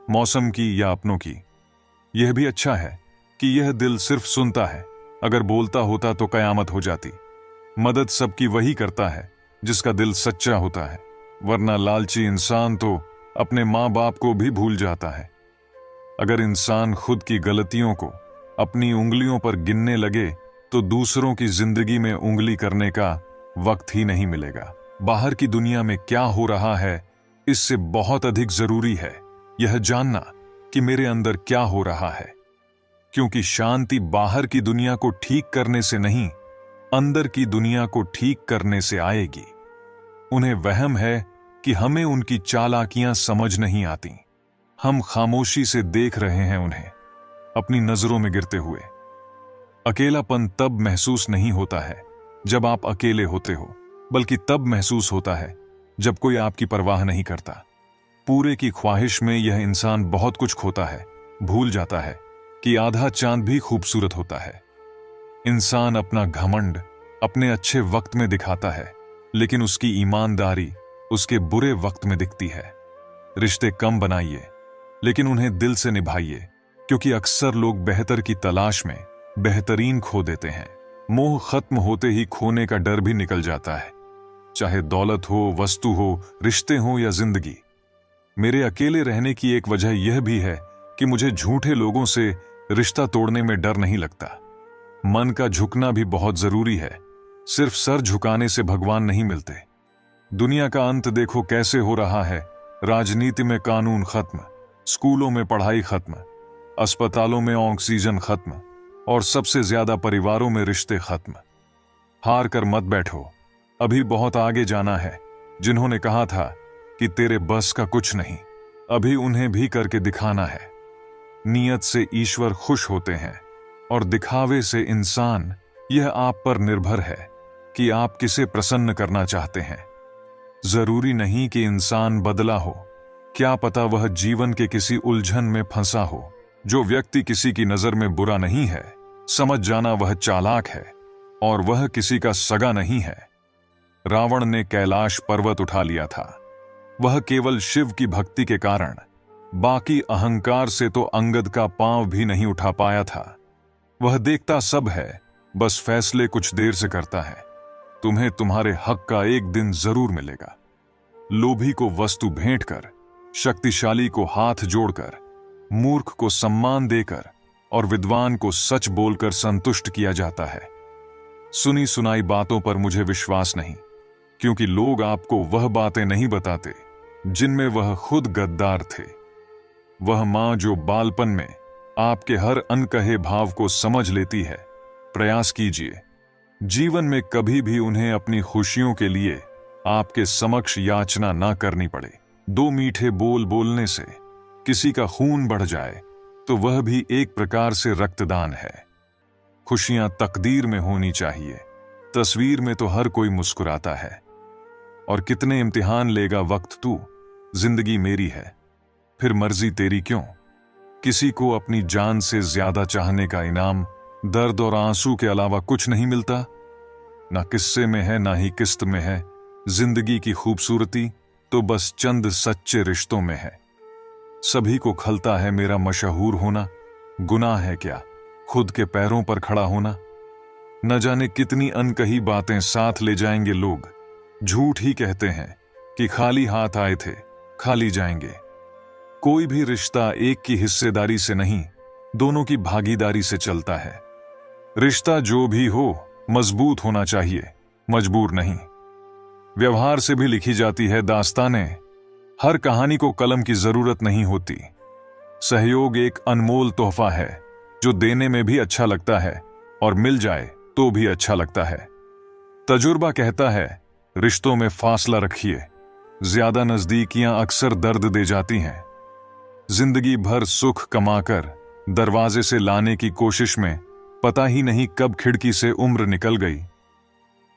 मौसम की या अपनों की? यह भी अच्छा है कि यह दिल सिर्फ सुनता है, अगर बोलता होता तो कयामत हो जाती। मदद सबकी वही करता है जिसका दिल सच्चा होता है, वरना लालची इंसान तो अपने माँ बाप को भी भूल जाता है। अगर इंसान खुद की गलतियों को अपनी उंगलियों पर गिनने लगे तो दूसरों की जिंदगी में उंगली करने का वक्त ही नहीं मिलेगा। बाहर की दुनिया में क्या हो रहा है, इससे बहुत अधिक जरूरी है यह जानना कि मेरे अंदर क्या हो रहा है, क्योंकि शांति बाहर की दुनिया को ठीक करने से नहीं, अंदर की दुनिया को ठीक करने से आएगी। उन्हें वहम है कि हमें उनकी चालाकियां समझ नहीं आती। हम खामोशी से देख रहे हैं उन्हें अपनी नजरों में गिरते हुए। अकेलापन तब महसूस नहीं होता है जब आप अकेले होते हो, बल्कि तब महसूस होता है जब कोई आपकी परवाह नहीं करता। पूरे की ख्वाहिश में यह इंसान बहुत कुछ खोता है, भूल जाता है कि आधा चांद भी खूबसूरत होता है। इंसान अपना घमंड अपने अच्छे वक्त में दिखाता है, लेकिन उसकी ईमानदारी उसके बुरे वक्त में दिखती है। रिश्ते कम बनाइए, लेकिन उन्हें दिल से निभाइए, क्योंकि अक्सर लोग बेहतर की तलाश में बेहतरीन खो देते हैं। मोह खत्म होते ही खोने का डर भी निकल जाता है, चाहे दौलत हो, वस्तु हो, रिश्ते हो या जिंदगी। मेरे अकेले रहने की एक वजह यह भी है कि मुझे झूठे लोगों से रिश्ता तोड़ने में डर नहीं लगता। मन का झुकना भी बहुत जरूरी है, सिर्फ सर झुकाने से भगवान नहीं मिलते। दुनिया का अंत देखो कैसे हो रहा है। राजनीति में कानून खत्म, स्कूलों में पढ़ाई खत्म, अस्पतालों में ऑक्सीजन खत्म और सबसे ज्यादा परिवारों में रिश्ते खत्म। हार कर मत बैठो, अभी बहुत आगे जाना है। जिन्होंने कहा था कि तेरे बस का कुछ नहीं, अभी उन्हें भी करके दिखाना है। नियत से ईश्वर खुश होते हैं और दिखावे से इंसान। यह आप पर निर्भर है कि आप किसे प्रसन्न करना चाहते हैं। जरूरी नहीं कि इंसान बदला हो, क्या पता वह जीवन के किसी उलझन में फंसा हो। जो व्यक्ति किसी की नजर में बुरा नहीं है, समझ जाना वह चालाक है और वह किसी का सगा नहीं है। रावण ने कैलाश पर्वत उठा लिया था, वह केवल शिव की भक्ति के कारण, बाकी अहंकार से तो अंगद का पांव भी नहीं उठा पाया था। वह देखता सब है, बस फैसले कुछ देर से करता है। तुम्हें तुम्हारे हक का एक दिन जरूर मिलेगा। लोभी को वस्तु भेंट कर, शक्तिशाली को हाथ जोड़कर, मूर्ख को सम्मान देकर और विद्वान को सच बोलकर संतुष्ट किया जाता है। सुनी सुनाई बातों पर मुझे विश्वास नहीं, क्योंकि लोग आपको वह बातें नहीं बताते जिनमें वह खुद गद्दार थे। वह मां जो बालपन में आपके हर अनकहे भाव को समझ लेती है, प्रयास कीजिए जीवन में कभी भी उन्हें अपनी खुशियों के लिए आपके समक्ष याचना ना करनी पड़े। दो मीठे बोल बोलने से किसी का खून बढ़ जाए तो वह भी एक प्रकार से रक्तदान है। खुशियां तकदीर में होनी चाहिए, तस्वीर में तो हर कोई मुस्कुराता है। और कितने इम्तिहान लेगा वक्त तू, जिंदगी मेरी है, फिर मर्जी तेरी क्यों। किसी को अपनी जान से ज्यादा चाहने का इनाम दर्द और आंसू के अलावा कुछ नहीं मिलता। ना किस्से में है, ना ही किस्त में है। जिंदगी की खूबसूरती तो बस चंद सच्चे रिश्तों में है। सभी को खलता है मेरा मशहूर होना, गुनाह है क्या खुद के पैरों पर खड़ा होना। न जाने कितनी अनकही बातें साथ ले जाएंगे लोग, झूठ ही कहते हैं कि खाली हाथ आए थे खाली जाएंगे। कोई भी रिश्ता एक की हिस्सेदारी से नहीं, दोनों की भागीदारी से चलता है। रिश्ता जो भी हो मजबूत होना चाहिए, मजबूर नहीं। व्यवहार से भी लिखी जाती है दास्तानें, हर कहानी को कलम की जरूरत नहीं होती। सहयोग एक अनमोल तोहफा है जो देने में भी अच्छा लगता है और मिल जाए तो भी अच्छा लगता है। तजुर्बा कहता है रिश्तों में फासला रखिए, ज्यादा नजदीकियां अक्सर दर्द दे जाती हैं। जिंदगी भर सुख कमाकर दरवाजे से लाने की कोशिश में पता ही नहीं कब खिड़की से उम्र निकल गई।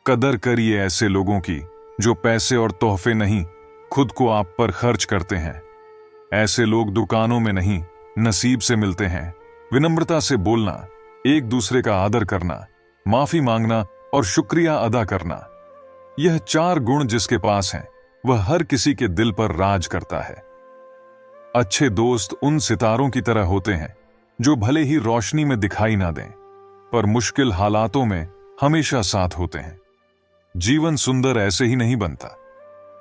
कदर करिए ऐसे लोगों की जो पैसे और तोहफे नहीं, खुद को आप पर खर्च करते हैं। ऐसे लोग दुकानों में नहीं, नसीब से मिलते हैं। विनम्रता से बोलना, एक दूसरे का आदर करना, माफी मांगना और शुक्रिया अदा करना, यह 4 गुण जिसके पास हैं वह हर किसी के दिल पर राज करता है। अच्छे दोस्त उन सितारों की तरह होते हैं जो भले ही रोशनी में दिखाई ना दें, पर मुश्किल हालातों में हमेशा साथ होते हैं। जीवन सुंदर ऐसे ही नहीं बनता,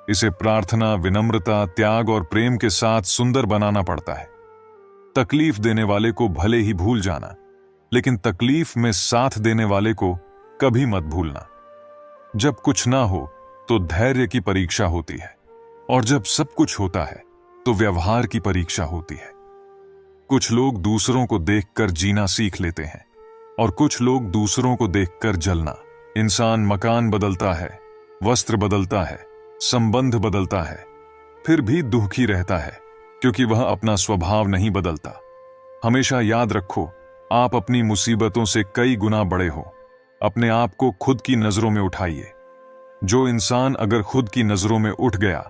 इसे प्रार्थना, विनम्रता, त्याग और प्रेम के साथ सुंदर बनाना पड़ता है। तकलीफ देने वाले को भले ही भूल जाना, लेकिन तकलीफ में साथ देने वाले को कभी मत भूलना। जब कुछ ना हो तो धैर्य की परीक्षा होती है, और जब सब कुछ होता है तो व्यवहार की परीक्षा होती है। कुछ लोग दूसरों को देखकर जीना सीख लेते हैं और कुछ लोग दूसरों को देखकर जलना। इंसान मकान बदलता है, वस्त्र बदलता है, संबंध बदलता है, फिर भी दुखी रहता है क्योंकि वह अपना स्वभाव नहीं बदलता। हमेशा याद रखो, आप अपनी मुसीबतों से कई गुना बड़े हो। अपने आप को खुद की नजरों में उठाइए। जो इंसान अगर खुद की नजरों में उठ गया,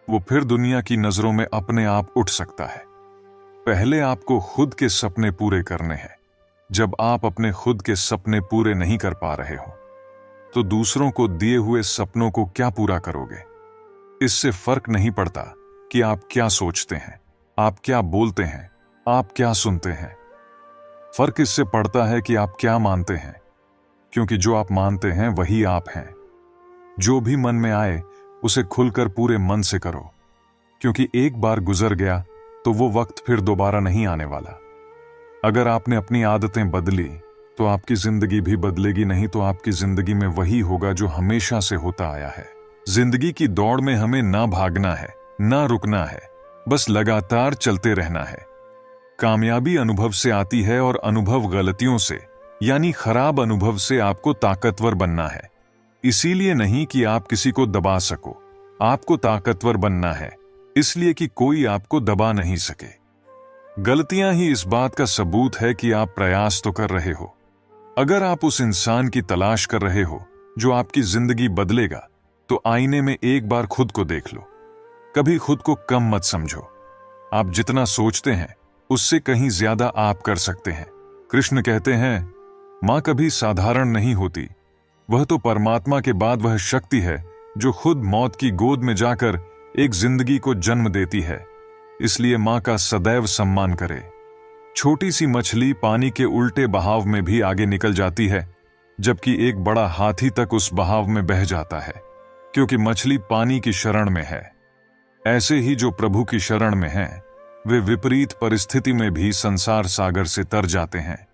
वो फिर दुनिया की नजरों में अपने आप उठ सकता है। पहले आपको खुद के सपने पूरे करने हैं। जब आप अपने खुद के सपने पूरे नहीं कर पा रहे हो, तो दूसरों को दिए हुए सपनों को क्या पूरा करोगे? इससे फर्क नहीं पड़ता कि आप क्या सोचते हैं, आप क्या बोलते हैं, आप क्या सुनते हैं। फर्क इससे पड़ता है कि आप क्या मानते हैं, क्योंकि जो आप मानते हैं वही आप हैं। जो भी मन में आए उसे खुलकर पूरे मन से करो, क्योंकि एक बार गुजर गया तो वो वक्त फिर दोबारा नहीं आने वाला। अगर आपने अपनी आदतें बदली तो आपकी जिंदगी भी बदलेगी, नहीं तो आपकी जिंदगी में वही होगा जो हमेशा से होता आया है। जिंदगी की दौड़ में हमें ना भागना है, ना रुकना है, बस लगातार चलते रहना है। कामयाबी अनुभव से आती है और अनुभव गलतियों से, यानी खराब अनुभव से आपको ताकतवर बनना है। इसीलिए नहीं कि आप किसी को दबा सको, आपको ताकतवर बनना है इसलिए कि कोई आपको दबा नहीं सके। गलतियां ही इस बात का सबूत है कि आप प्रयास तो कर रहे हो। अगर आप उस इंसान की तलाश कर रहे हो जो आपकी जिंदगी बदलेगा, तो आईने में एक बार खुद को देख लो। कभी खुद को कम मत समझो। आप जितना सोचते हैं उससे कहीं ज्यादा आप कर सकते हैं। कृष्ण कहते हैं, मां कभी साधारण नहीं होती, वह तो परमात्मा के बाद वह शक्ति है जो खुद मौत की गोद में जाकर एक जिंदगी को जन्म देती है। इसलिए मां का सदैव सम्मान करें। छोटी सी मछली पानी के उल्टे बहाव में भी आगे निकल जाती है, जबकि एक बड़ा हाथी तक उस बहाव में बह जाता है, क्योंकि मछली पानी की शरण में है। ऐसे ही जो प्रभु की शरण में हैं, वे विपरीत परिस्थिति में भी संसार सागर से तर जाते हैं।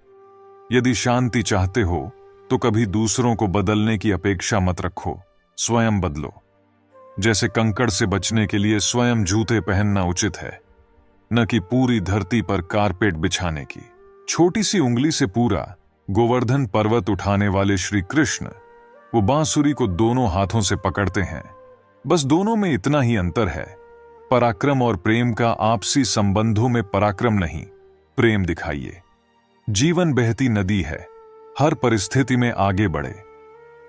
यदि शांति चाहते हो तो कभी दूसरों को बदलने की अपेक्षा मत रखो, स्वयं बदलो। जैसे कंकड़ से बचने के लिए स्वयं जूते पहनना उचित है, न कि पूरी धरती पर कारपेट बिछाने की। छोटी सी उंगली से पूरा गोवर्धन पर्वत उठाने वाले श्री कृष्ण, वो बांसुरी को दोनों हाथों से पकड़ते हैं। बस दोनों में इतना ही अंतर है, पराक्रम और प्रेम का। आपसी संबंधों में पराक्रम नहीं, प्रेम दिखाइए। जीवन बहती नदी है, हर परिस्थिति में आगे बढ़े।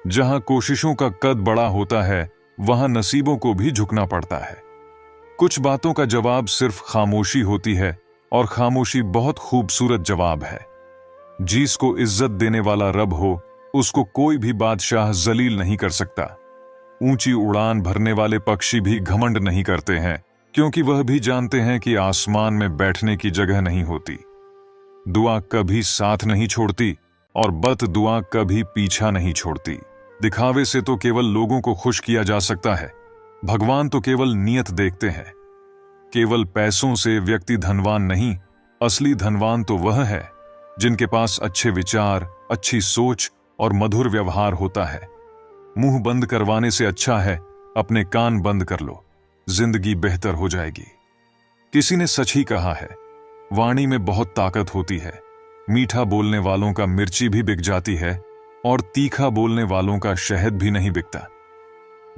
जहां कोशिशों का कद बड़ा होता है, वहां नसीबों को भी झुकना पड़ता है। कुछ बातों का जवाब सिर्फ खामोशी होती है, और खामोशी बहुत खूबसूरत जवाब है। जिसको इज्जत देने वाला रब हो, उसको कोई भी बादशाह जलील नहीं कर सकता। ऊंची उड़ान भरने वाले पक्षी भी घमंड नहीं करते हैं, क्योंकि वह भी जानते हैं कि आसमान में बैठने की जगह नहीं होती। दुआ कभी साथ नहीं छोड़ती और बद दुआ कभी पीछा नहीं छोड़ती। दिखावे से तो केवल लोगों को खुश किया जा सकता है, भगवान तो केवल नियत देखते हैं। केवल पैसों से व्यक्ति धनवान नहीं, असली धनवान तो वह है जिनके पास अच्छे विचार, अच्छी सोच और मधुर व्यवहार होता है। मुंह बंद करवाने से अच्छा है अपने कान बंद कर लो, जिंदगी बेहतर हो जाएगी। किसी ने सच ही कहा है, वाणी में बहुत ताकत होती है। मीठा बोलने वालों का मिर्ची भी बिक जाती है और तीखा बोलने वालों का शहद भी नहीं बिकता।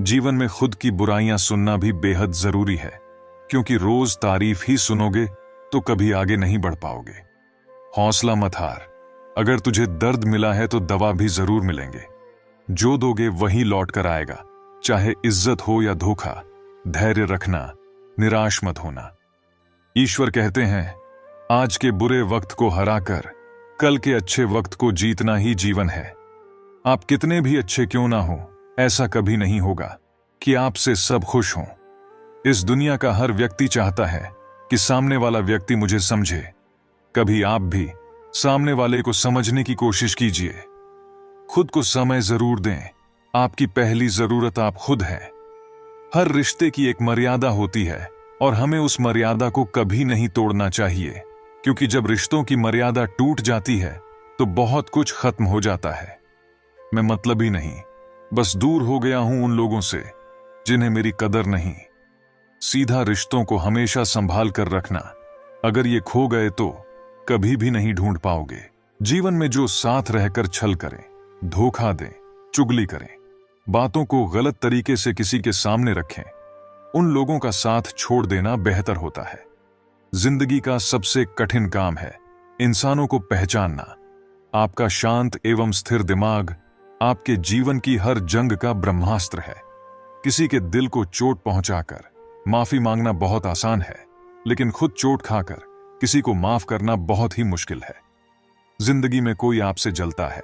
जीवन में खुद की बुराइयां सुनना भी बेहद जरूरी है, क्योंकि रोज तारीफ ही सुनोगे तो कभी आगे नहीं बढ़ पाओगे। हौसला मत हार, अगर तुझे दर्द मिला है तो दवा भी जरूर मिलेंगे। जो दोगे वही लौट कर आएगा, चाहे इज्जत हो या धोखा। धैर्य रखना, निराश मत होना। ईश्वर कहते हैं, आज के बुरे वक्त को हराकर कल के अच्छे वक्त को जीतना ही जीवन है। आप कितने भी अच्छे क्यों ना हो, ऐसा कभी नहीं होगा कि आपसे सब खुश हों। इस दुनिया का हर व्यक्ति चाहता है कि सामने वाला व्यक्ति मुझे समझे। कभी आप भी सामने वाले को समझने की कोशिश कीजिए। खुद को समय जरूर दें, आपकी पहली जरूरत आप खुद हैं। हर रिश्ते की एक मर्यादा होती है और हमें उस मर्यादा को कभी नहीं तोड़ना चाहिए, क्योंकि जब रिश्तों की मर्यादा टूट जाती है तो बहुत कुछ खत्म हो जाता है। मैं मतलबी नहीं, बस दूर हो गया हूं उन लोगों से जिन्हें मेरी कदर नहीं। सीधा रिश्तों को हमेशा संभाल कर रखना, अगर ये खो गए तो कभी भी नहीं ढूंढ पाओगे। जीवन में जो साथ रहकर छल करें, धोखा दें, चुगली करें, बातों को गलत तरीके से किसी के सामने रखें, उन लोगों का साथ छोड़ देना बेहतर होता है। जिंदगी का सबसे कठिन काम है इंसानों को पहचानना। आपका शांत एवं स्थिर दिमाग आपके जीवन की हर जंग का ब्रह्मास्त्र है। किसी के दिल को चोट पहुंचाकर माफी मांगना बहुत आसान है, लेकिन खुद चोट खाकर किसी को माफ करना बहुत ही मुश्किल है। जिंदगी में कोई आपसे जलता है,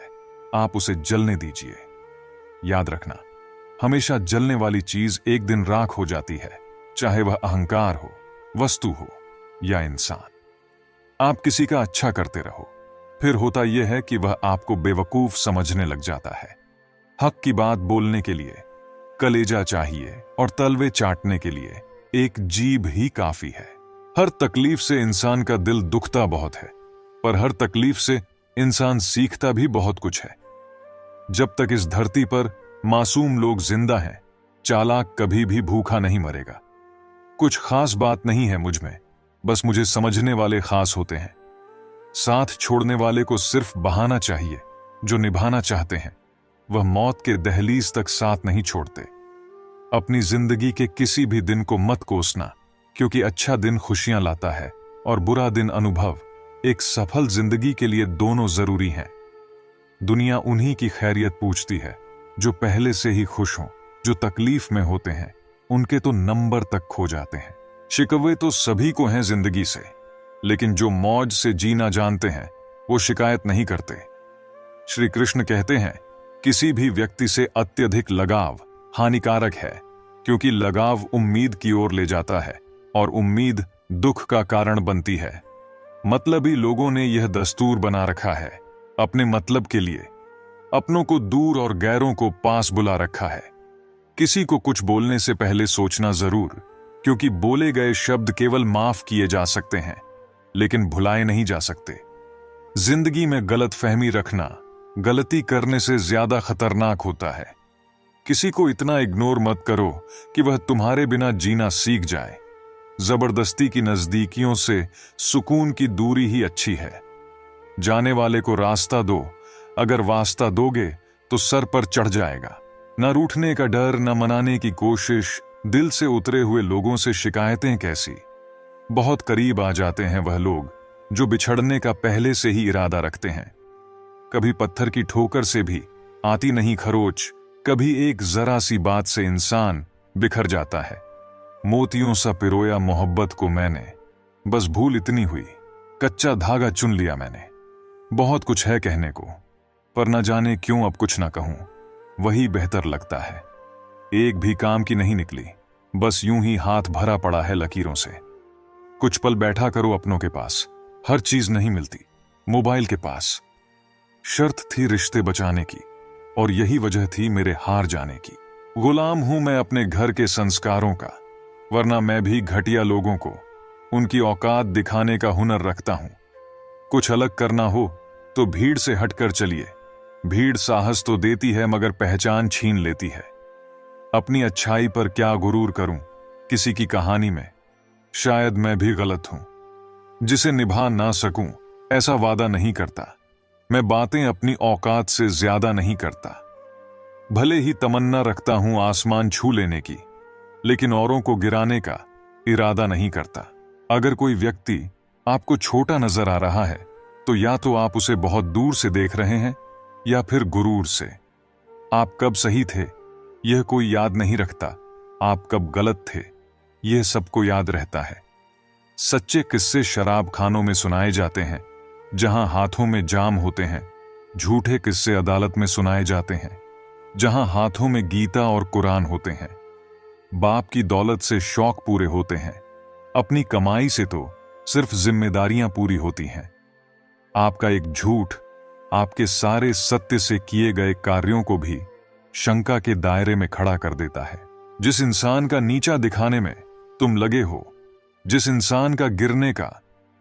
आप उसे जलने दीजिए। याद रखना, हमेशा जलने वाली चीज एक दिन राख हो जाती है, चाहे वह अहंकार हो, वस्तु हो या इंसान। आप किसी का अच्छा करते रहो, फिर होता यह है कि वह आपको बेवकूफ समझने लग जाता है। हक की बात बोलने के लिए कलेजा चाहिए और तलवे चाटने के लिए एक जीभ ही काफी है। हर तकलीफ से इंसान का दिल दुखता बहुत है, पर हर तकलीफ से इंसान सीखता भी बहुत कुछ है। जब तक इस धरती पर मासूम लोग जिंदा हैं, चालाक कभी भी भूखा नहीं मरेगा। कुछ खास बात नहीं है मुझ में, बस मुझे समझने वाले खास होते हैं। साथ छोड़ने वाले को सिर्फ बहाना चाहिए, जो निभाना चाहते हैं वह मौत के दहलीज तक साथ नहीं छोड़ते। अपनी जिंदगी के किसी भी दिन को मत कोसना, क्योंकि अच्छा दिन खुशियां लाता है और बुरा दिन अनुभव। एक सफल जिंदगी के लिए दोनों जरूरी हैं। दुनिया उन्हीं की खैरियत पूछती है जो पहले से ही खुश हों। जो तकलीफ में होते हैं उनके तो नंबर तक खो जाते हैं। शिकवे तो सभी को हैं जिंदगी से, लेकिन जो मौज से जीना जानते हैं वो शिकायत नहीं करते। श्री कृष्ण कहते हैं, किसी भी व्यक्ति से अत्यधिक लगाव हानिकारक है, क्योंकि लगाव उम्मीद की ओर ले जाता है और उम्मीद दुख का कारण बनती है। मतलबी लोगों ने यह दस्तूर बना रखा है, अपने मतलब के लिए अपनों को दूर और गैरों को पास बुला रखा है। किसी को कुछ बोलने से पहले सोचना जरूर, क्योंकि बोले गए शब्द केवल माफ किए जा सकते हैं, लेकिन भुलाए नहीं जा सकते। जिंदगी में गलतफहमी रखना गलती करने से ज्यादा खतरनाक होता है। किसी को इतना इग्नोर मत करो कि वह तुम्हारे बिना जीना सीख जाए। जबरदस्ती की नजदीकियों से सुकून की दूरी ही अच्छी है। जाने वाले को रास्ता दो, अगर वास्ता दोगे तो सर पर चढ़ जाएगा। न रूठने का डर, न मनाने की कोशिश, दिल से उतरे हुए लोगों से शिकायतें कैसी। बहुत करीब आ जाते हैं वह लोग जो बिछड़ने का पहले से ही इरादा रखते हैं। कभी पत्थर की ठोकर से भी आती नहीं खरोच, कभी एक जरा सी बात से इंसान बिखर जाता है। मोतियों सा पिरोया मोहब्बत को मैंने, बस भूल इतनी हुई कच्चा धागा चुन लिया मैंने। बहुत कुछ है कहने को, पर न जाने क्यों अब कुछ ना कहूं, वही बेहतर लगता है। एक भी काम की नहीं निकली, बस यूं ही हाथ भरा पड़ा है लकीरों से। कुछ पल बैठा करो अपनों के पास, हर चीज नहीं मिलती मोबाइल के पास। शर्त थी रिश्ते बचाने की, और यही वजह थी मेरे हार जाने की। गुलाम हूं मैं अपने घर के संस्कारों का, वरना मैं भी घटिया लोगों को उनकी औकात दिखाने का हुनर रखता हूं। कुछ अलग करना हो तो भीड़ से हटकर चलिए। भीड़ साहस तो देती है मगर पहचान छीन लेती है। अपनी अच्छाई पर क्या गुरूर करूं किसी की कहानी में, शायद मैं भी गलत हूं। जिसे निभा ना सकूं ऐसा वादा नहीं करता, मैं बातें अपनी औकात से ज्यादा नहीं करता। भले ही तमन्ना रखता हूं आसमान छू लेने की, लेकिन औरों को गिराने का इरादा नहीं करता। अगर कोई व्यक्ति आपको छोटा नजर आ रहा है तो या तो आप उसे बहुत दूर से देख रहे हैं या फिर गुरूर से। आप कब सही थे यह कोई याद नहीं रखता, आप कब गलत थे यह सबको याद रहता है। सच्चे किस्से शराब खानों में सुनाए जाते हैं, जहां हाथों में जाम होते हैं। झूठे किस्से अदालत में सुनाए जाते हैं, जहां हाथों में गीता और कुरान होते हैं। बाप की दौलत से शौक पूरे होते हैं, अपनी कमाई से तो सिर्फ जिम्मेदारियां पूरी होती हैं। आपका एक झूठ आपके सारे सत्य से किए गए कार्यों को भी शंका के दायरे में खड़ा कर देता है। जिस इंसान का नीचा दिखाने में तुम लगे हो, जिस इंसान का गिरने का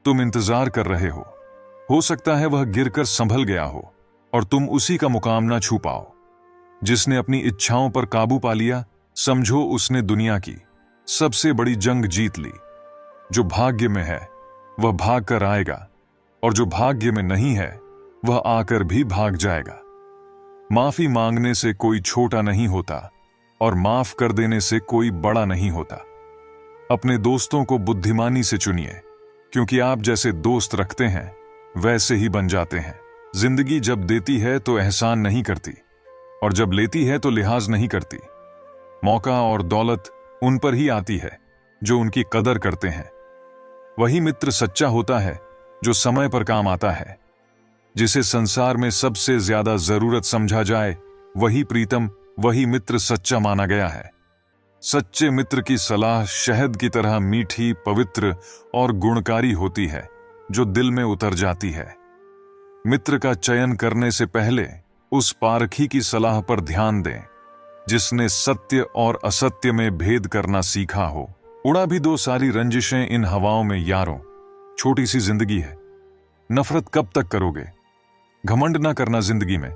तुम इंतजार कर रहे हो सकता है वह गिरकर संभल गया हो और तुम उसी का मुकाम ना छू पाओ। जिसने अपनी इच्छाओं पर काबू पा लिया, समझो उसने दुनिया की सबसे बड़ी जंग जीत ली। जो भाग्य में है वह भाग कर आएगा, और जो भाग्य में नहीं है वह आकर भी भाग जाएगा। माफी मांगने से कोई छोटा नहीं होता, और माफ कर देने से कोई बड़ा नहीं होता। अपने दोस्तों को बुद्धिमानी से चुनिए, क्योंकि आप जैसे दोस्त रखते हैं वैसे ही बन जाते हैं। जिंदगी जब देती है तो एहसान नहीं करती, और जब लेती है तो लिहाज नहीं करती। मौका और दौलत उन पर ही आती है जो उनकी कदर करते हैं। वही मित्र सच्चा होता है जो समय पर काम आता है। जिसे संसार में सबसे ज्यादा जरूरत समझा जाए, वही प्रीतम, वही मित्र सच्चा माना गया है। सच्चे मित्र की सलाह शहद की तरह मीठी, पवित्र और गुणकारी होती है, जो दिल में उतर जाती है। मित्र का चयन करने से पहले उस पारखी की सलाह पर ध्यान दें, जिसने सत्य और असत्य में भेद करना सीखा हो। उड़ा भी दो सारी रंजिशें इन हवाओं में यारों, छोटी सी जिंदगी है, नफरत कब तक करोगे। घमंड ना करना जिंदगी में,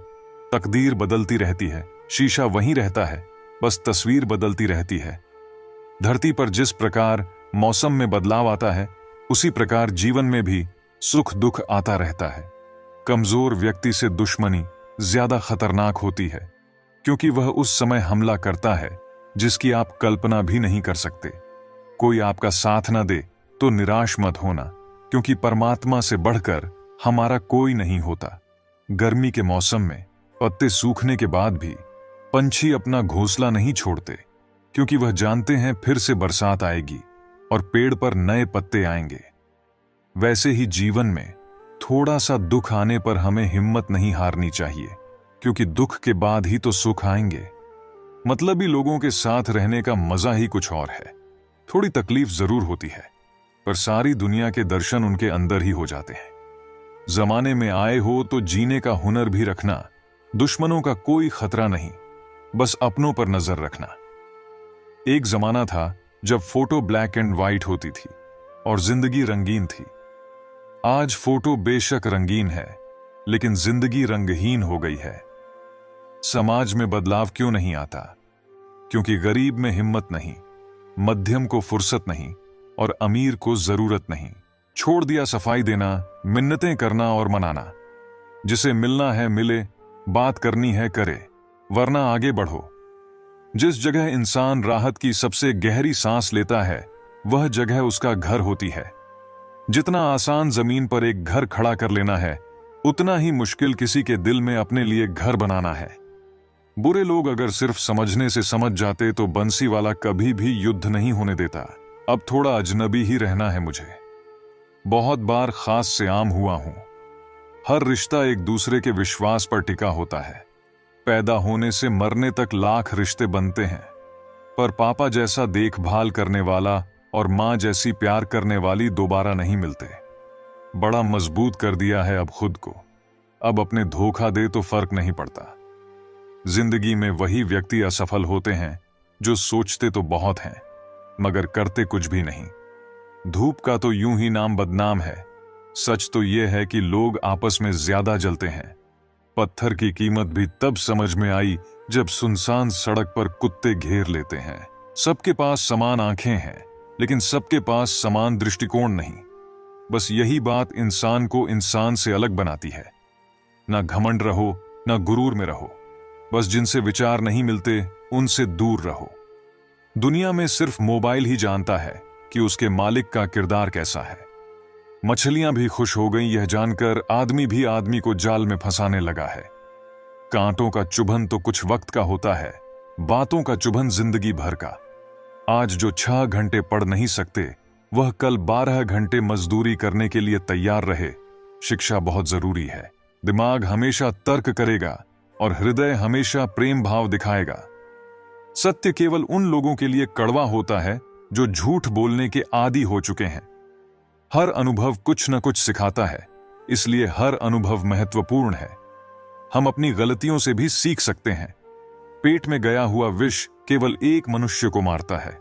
तकदीर बदलती रहती है, शीशा वहीं रहता है, बस तस्वीर बदलती रहती है। धरती पर जिस प्रकार मौसम में बदलाव आता है, उसी प्रकार जीवन में भी सुख दुख आता रहता है। कमजोर व्यक्ति से दुश्मनी ज्यादा खतरनाक होती है, क्योंकि वह उस समय हमला करता है जिसकी आप कल्पना भी नहीं कर सकते। कोई आपका साथ न दे तो निराश मत होना, क्योंकि परमात्मा से बढ़कर हमारा कोई नहीं होता। गर्मी के मौसम में पत्ते सूखने के बाद भी पंछी अपना घोंसला नहीं छोड़ते, क्योंकि वह जानते हैं फिर से बरसात आएगी और पेड़ पर नए पत्ते आएंगे। वैसे ही जीवन में थोड़ा सा दुख आने पर हमें हिम्मत नहीं हारनी चाहिए, क्योंकि दुख के बाद ही तो सुख आएंगे। मतलबी लोगों के साथ रहने का मजा ही कुछ और है। थोड़ी तकलीफ जरूर होती है, पर सारी दुनिया के दर्शन उनके अंदर ही हो जाते हैं। जमाने में आए हो तो जीने का हुनर भी रखना। दुश्मनों का कोई खतरा नहीं, बस अपनों पर नजर रखना। एक जमाना था जब फोटो ब्लैक एंड व्हाइट होती थी और जिंदगी रंगीन थी। आज फोटो बेशक रंगीन है, लेकिन जिंदगी रंगहीन हो गई है। समाज में बदलाव क्यों नहीं आता? क्योंकि गरीब में हिम्मत नहीं, मध्यम को फुर्सत नहीं और अमीर को जरूरत नहीं। छोड़ दिया सफाई देना, मिन्नतें करना और मनाना। जिसे मिलना है मिले, बात करनी है करे, वरना आगे बढ़ो। जिस जगह इंसान राहत की सबसे गहरी सांस लेता है, वह जगह उसका घर होती है। जितना आसान जमीन पर एक घर खड़ा कर लेना है, उतना ही मुश्किल किसी के दिल में अपने लिए घर बनाना है। बुरे लोग अगर सिर्फ समझने से समझ जाते तो बंसीवाला कभी भी युद्ध नहीं होने देता। अब थोड़ा अजनबी ही रहना है मुझे। बहुत बार खास से आम हुआ हूं। हर रिश्ता एक दूसरे के विश्वास पर टिका होता है। पैदा होने से मरने तक लाख रिश्ते बनते हैं, पर पापा जैसा देखभाल करने वाला और मां जैसी प्यार करने वाली दोबारा नहीं मिलते। बड़ा मजबूत कर दिया है अब खुद को। अब अपने धोखा दे तो फर्क नहीं पड़ता। जिंदगी में वही व्यक्ति असफल होते हैं जो सोचते तो बहुत हैं मगर करते कुछ भी नहीं। धूप का तो यूं ही नाम बदनाम है। सच तो यह है कि लोग आपस में ज्यादा जलते हैं। पत्थर की कीमत भी तब समझ में आई जब सुनसान सड़क पर कुत्ते घेर लेते हैं। सबके पास समान आंखें हैं, लेकिन सबके पास समान दृष्टिकोण नहीं। बस यही बात इंसान को इंसान से अलग बनाती है। ना घमंड रहो, ना गुरूर में रहो। बस जिनसे विचार नहीं मिलते उनसे दूर रहो। दुनिया में सिर्फ मोबाइल ही जानता है कि उसके मालिक का किरदार कैसा है। मछलियां भी खुश हो गईं यह जानकर आदमी भी आदमी को जाल में फंसाने लगा है। कांटों का चुभन तो कुछ वक्त का होता है, बातों का चुभन जिंदगी भर का। आज जो 6 घंटे पढ़ नहीं सकते वह कल 12 घंटे मजदूरी करने के लिए तैयार रहे। शिक्षा बहुत जरूरी है। दिमाग हमेशा तर्क करेगा और हृदय हमेशा प्रेम भाव दिखाएगा। सत्य केवल उन लोगों के लिए कड़वा होता है जो झूठ बोलने के आदी हो चुके हैं। हर अनुभव कुछ न कुछ सिखाता है, इसलिए हर अनुभव महत्वपूर्ण है। हम अपनी गलतियों से भी सीख सकते हैं। पेट में गया हुआ विष केवल एक मनुष्य को मारता है,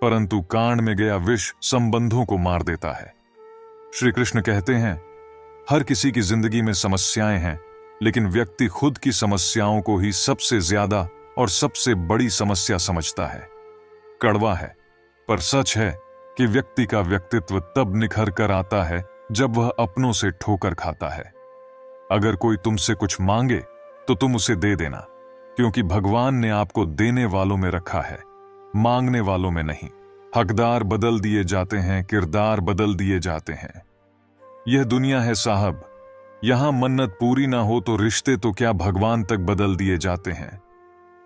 परंतु कान में गया विष संबंधों को मार देता है। श्री कृष्ण कहते हैं, हर किसी की जिंदगी में समस्याएं हैं, लेकिन व्यक्ति खुद की समस्याओं को ही सबसे ज्यादा और सबसे बड़ी समस्या समझता है। कड़वा है, पर सच है कि व्यक्ति का व्यक्तित्व तब निखर कर आता है जब वह अपनों से ठोकर खाता है। अगर कोई तुमसे कुछ मांगे तो तुम उसे दे देना, क्योंकि भगवान ने आपको देने वालों में रखा है, मांगने वालों में नहीं। हकदार बदल दिए जाते हैं, किरदार बदल दिए जाते हैं। यह दुनिया है साहब, यहां मन्नत पूरी ना हो तो रिश्ते तो क्या भगवान तक बदल दिए जाते हैं।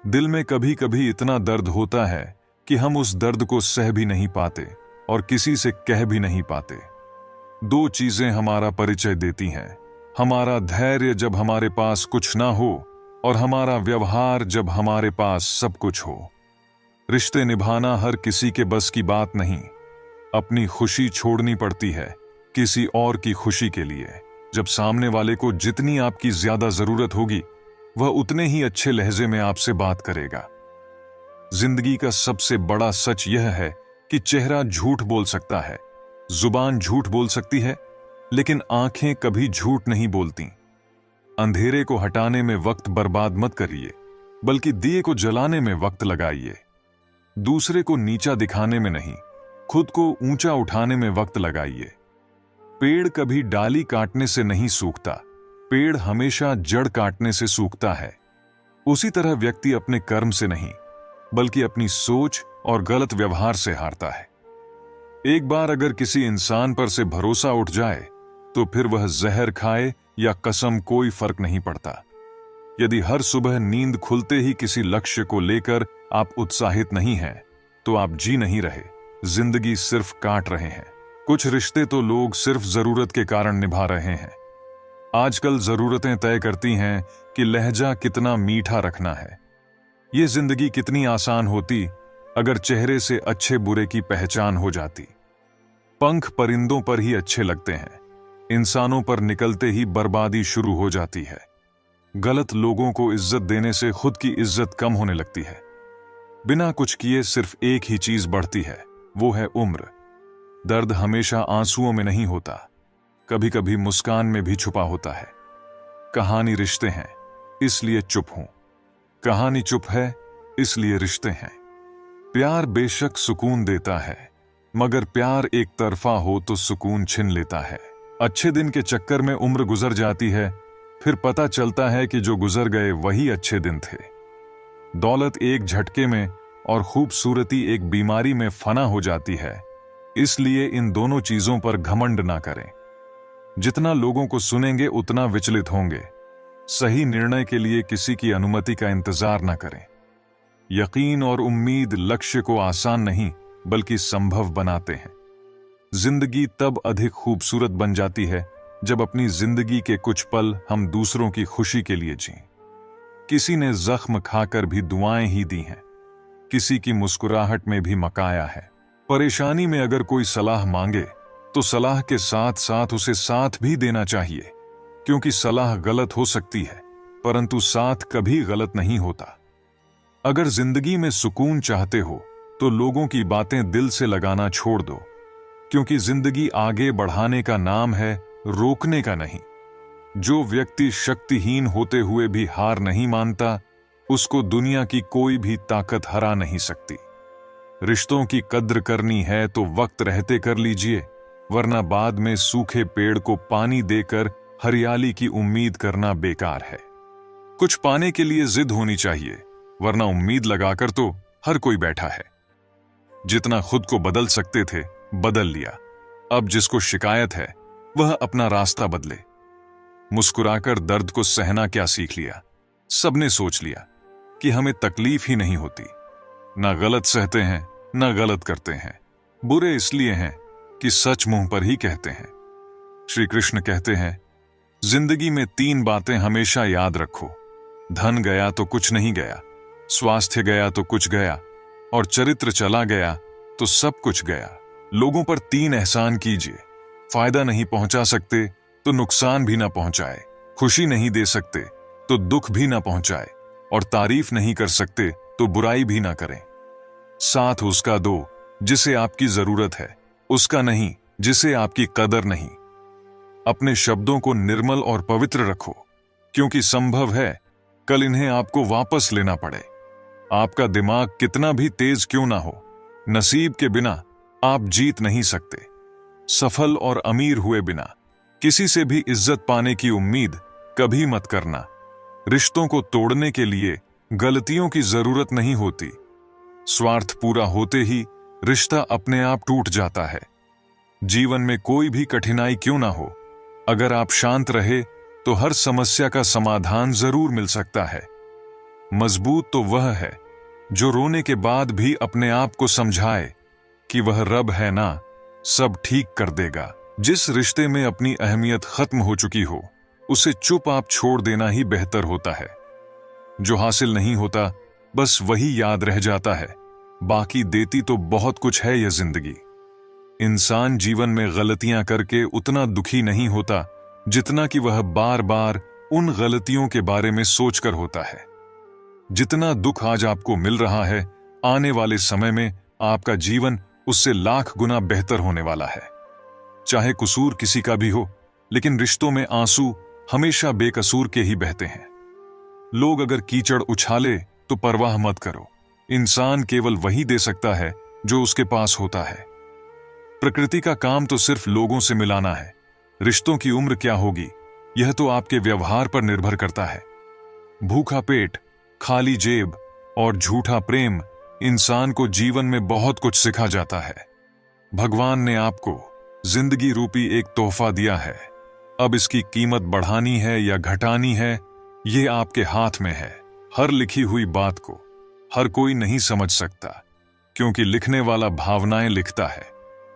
दिल में कभी कभी इतना दर्द होता है कि हम उस दर्द को सह भी नहीं पाते और किसी से कह भी नहीं पाते। 2 चीजें हमारा परिचय देती हैं, हमारा धैर्य जब हमारे पास कुछ ना हो और हमारा व्यवहार जब हमारे पास सब कुछ हो। रिश्ते निभाना हर किसी के बस की बात नहीं। अपनी खुशी छोड़नी पड़ती है किसी और की खुशी के लिए। जब सामने वाले को जितनी आपकी ज्यादा जरूरत होगी वह उतने ही अच्छे लहजे में आपसे बात करेगा। जिंदगी का सबसे बड़ा सच यह है कि चेहरा झूठ बोल सकता है, जुबान झूठ बोल सकती है, लेकिन आंखें कभी झूठ नहीं बोलती। अंधेरे को हटाने में वक्त बर्बाद मत करिए, बल्कि दिए को जलाने में वक्त लगाइए। दूसरे को नीचा दिखाने में नहीं, खुद को ऊंचा उठाने में वक्त लगाइए। पेड़ कभी डाली काटने से नहीं सूखता, पेड़ हमेशा जड़ काटने से सूखता है। उसी तरह व्यक्ति अपने कर्म से नहीं, बल्कि अपनी सोच और गलत व्यवहार से हारता है। एक बार अगर किसी इंसान पर से भरोसा उठ जाए तो फिर वह जहर खाए या कसम कोई फर्क नहीं पड़ता। यदि हर सुबह नींद खुलते ही किसी लक्ष्य को लेकर आप उत्साहित नहीं हैं, तो आप जी नहीं रहे, जिंदगी सिर्फ काट रहे हैं। कुछ रिश्ते तो लोग सिर्फ जरूरत के कारण निभा रहे हैं। आजकल जरूरतें तय करती हैं कि लहजा कितना मीठा रखना है। ये जिंदगी कितनी आसान होती अगर चेहरे से अच्छे बुरे की पहचान हो जाती। पंख परिंदों पर ही अच्छे लगते हैं, इंसानों पर निकलते ही बर्बादी शुरू हो जाती है। गलत लोगों को इज्जत देने से खुद की इज्जत कम होने लगती है। बिना कुछ किए सिर्फ एक ही चीज बढ़ती है, वो है उम्र। दर्द हमेशा आंसुओं में नहीं होता, कभी कभी मुस्कान में भी छुपा होता है। कहानी रिश्ते हैं, इसलिए चुप हूं। कहानी चुप है, इसलिए रिश्ते हैं। प्यार बेशक सुकून देता है, मगर प्यार एक तरफा हो तो सुकून छिन लेता है। अच्छे दिन के चक्कर में उम्र गुजर जाती है, फिर पता चलता है कि जो गुजर गए वही अच्छे दिन थे। दौलत एक झटके में और खूबसूरती एक बीमारी में फना हो जाती है, इसलिए इन दोनों चीजों पर घमंड ना करें। जितना लोगों को सुनेंगे उतना विचलित होंगे। सही निर्णय के लिए किसी की अनुमति का इंतजार न करें। यकीन और उम्मीद लक्ष्य को आसान नहीं बल्कि संभव बनाते हैं। जिंदगी तब अधिक खूबसूरत बन जाती है जब अपनी जिंदगी के कुछ पल हम दूसरों की खुशी के लिए जिएं। किसी ने जख्म खाकर भी दुआएं ही दी हैं, किसी की मुस्कुराहट में भी मकाया है। परेशानी में अगर कोई सलाह मांगे तो सलाह के साथ साथ उसे साथ भी देना चाहिए, क्योंकि सलाह गलत हो सकती है परंतु साथ कभी गलत नहीं होता। अगर जिंदगी में सुकून चाहते हो तो लोगों की बातें दिल से लगाना छोड़ दो, क्योंकि जिंदगी आगे बढ़ाने का नाम है, रोकने का नहीं। जो व्यक्ति शक्तिहीन होते हुए भी हार नहीं मानता, उसको दुनिया की कोई भी ताकत हरा नहीं सकती। रिश्तों की कद्र करनी है तो वक्त रहते कर लीजिए, वरना बाद में सूखे पेड़ को पानी देकर हरियाली की उम्मीद करना बेकार है। कुछ पाने के लिए जिद होनी चाहिए, वरना उम्मीद लगाकर तो हर कोई बैठा है। जितना खुद को बदल सकते थे बदल लिया, अब जिसको शिकायत है वह अपना रास्ता बदले। मुस्कुराकर दर्द को सहना क्या सीख लिया। सबने सोच लिया कि हमें तकलीफ ही नहीं होती। ना गलत सहते हैं ना गलत करते हैं, बुरे इसलिए हैं कि सच मुंह पर ही कहते हैं। श्री कृष्ण कहते हैं, जिंदगी में 3 बातें हमेशा याद रखो। धन गया तो कुछ नहीं गया, स्वास्थ्य गया तो कुछ गया, और चरित्र चला गया तो सब कुछ गया। लोगों पर 3 एहसान कीजिए। फायदा नहीं पहुंचा सकते तो नुकसान भी ना पहुंचाए, खुशी नहीं दे सकते तो दुख भी ना पहुंचाए, और तारीफ नहीं कर सकते तो बुराई भी ना करें। साथ उसका दो जिसे आपकी जरूरत है, उसका नहीं जिसे आपकी कदर नहीं। अपने शब्दों को निर्मल और पवित्र रखो, क्योंकि संभव है कल इन्हें आपको वापस लेना पड़े। आपका दिमाग कितना भी तेज क्यों ना हो, नसीब के बिना आप जीत नहीं सकते। सफल और अमीर हुए बिना किसी से भी इज्जत पाने की उम्मीद कभी मत करना। रिश्तों को तोड़ने के लिए गलतियों की जरूरत नहीं होती। स्वार्थ पूरा होते ही रिश्ता अपने आप टूट जाता है। जीवन में कोई भी कठिनाई क्यों ना हो, अगर आप शांत रहे तो हर समस्या का समाधान जरूर मिल सकता है। मजबूत तो वह है जो रोने के बाद भी अपने आप को समझाए कि वह रब है ना, सब ठीक कर देगा। जिस रिश्ते में अपनी अहमियत खत्म हो चुकी हो, उसे चुप आप छोड़ देना ही बेहतर होता है। जो हासिल नहीं होता बस वही याद रह जाता है, बाकी देती तो बहुत कुछ है यह जिंदगी। इंसान जीवन में गलतियां करके उतना दुखी नहीं होता जितना कि वह बार बार उन गलतियों के बारे में सोचकर होता है। जितना दुख आज आपको मिल रहा है, आने वाले समय में आपका जीवन उससे लाख गुना बेहतर होने वाला है। चाहे कसूर किसी का भी हो, लेकिन रिश्तों में आंसू हमेशा बेकसूर के ही बहते हैं। लोग अगर कीचड़ उछाले तो परवाह मत करो। इंसान केवल वही दे सकता है जो उसके पास होता है। प्रकृति का काम तो सिर्फ लोगों से मिलाना है। रिश्तों की उम्र क्या होगी, यह तो आपके व्यवहार पर निर्भर करता है। भूखा पेट, खाली जेब और झूठा प्रेम इंसान को जीवन में बहुत कुछ सिखा जाता है। भगवान ने आपको जिंदगी रूपी एक तोहफा दिया है। अब इसकी कीमत बढ़ानी है या घटानी है, ये आपके हाथ में है। हर लिखी हुई बात को हर कोई नहीं समझ सकता, क्योंकि लिखने वाला भावनाएं लिखता है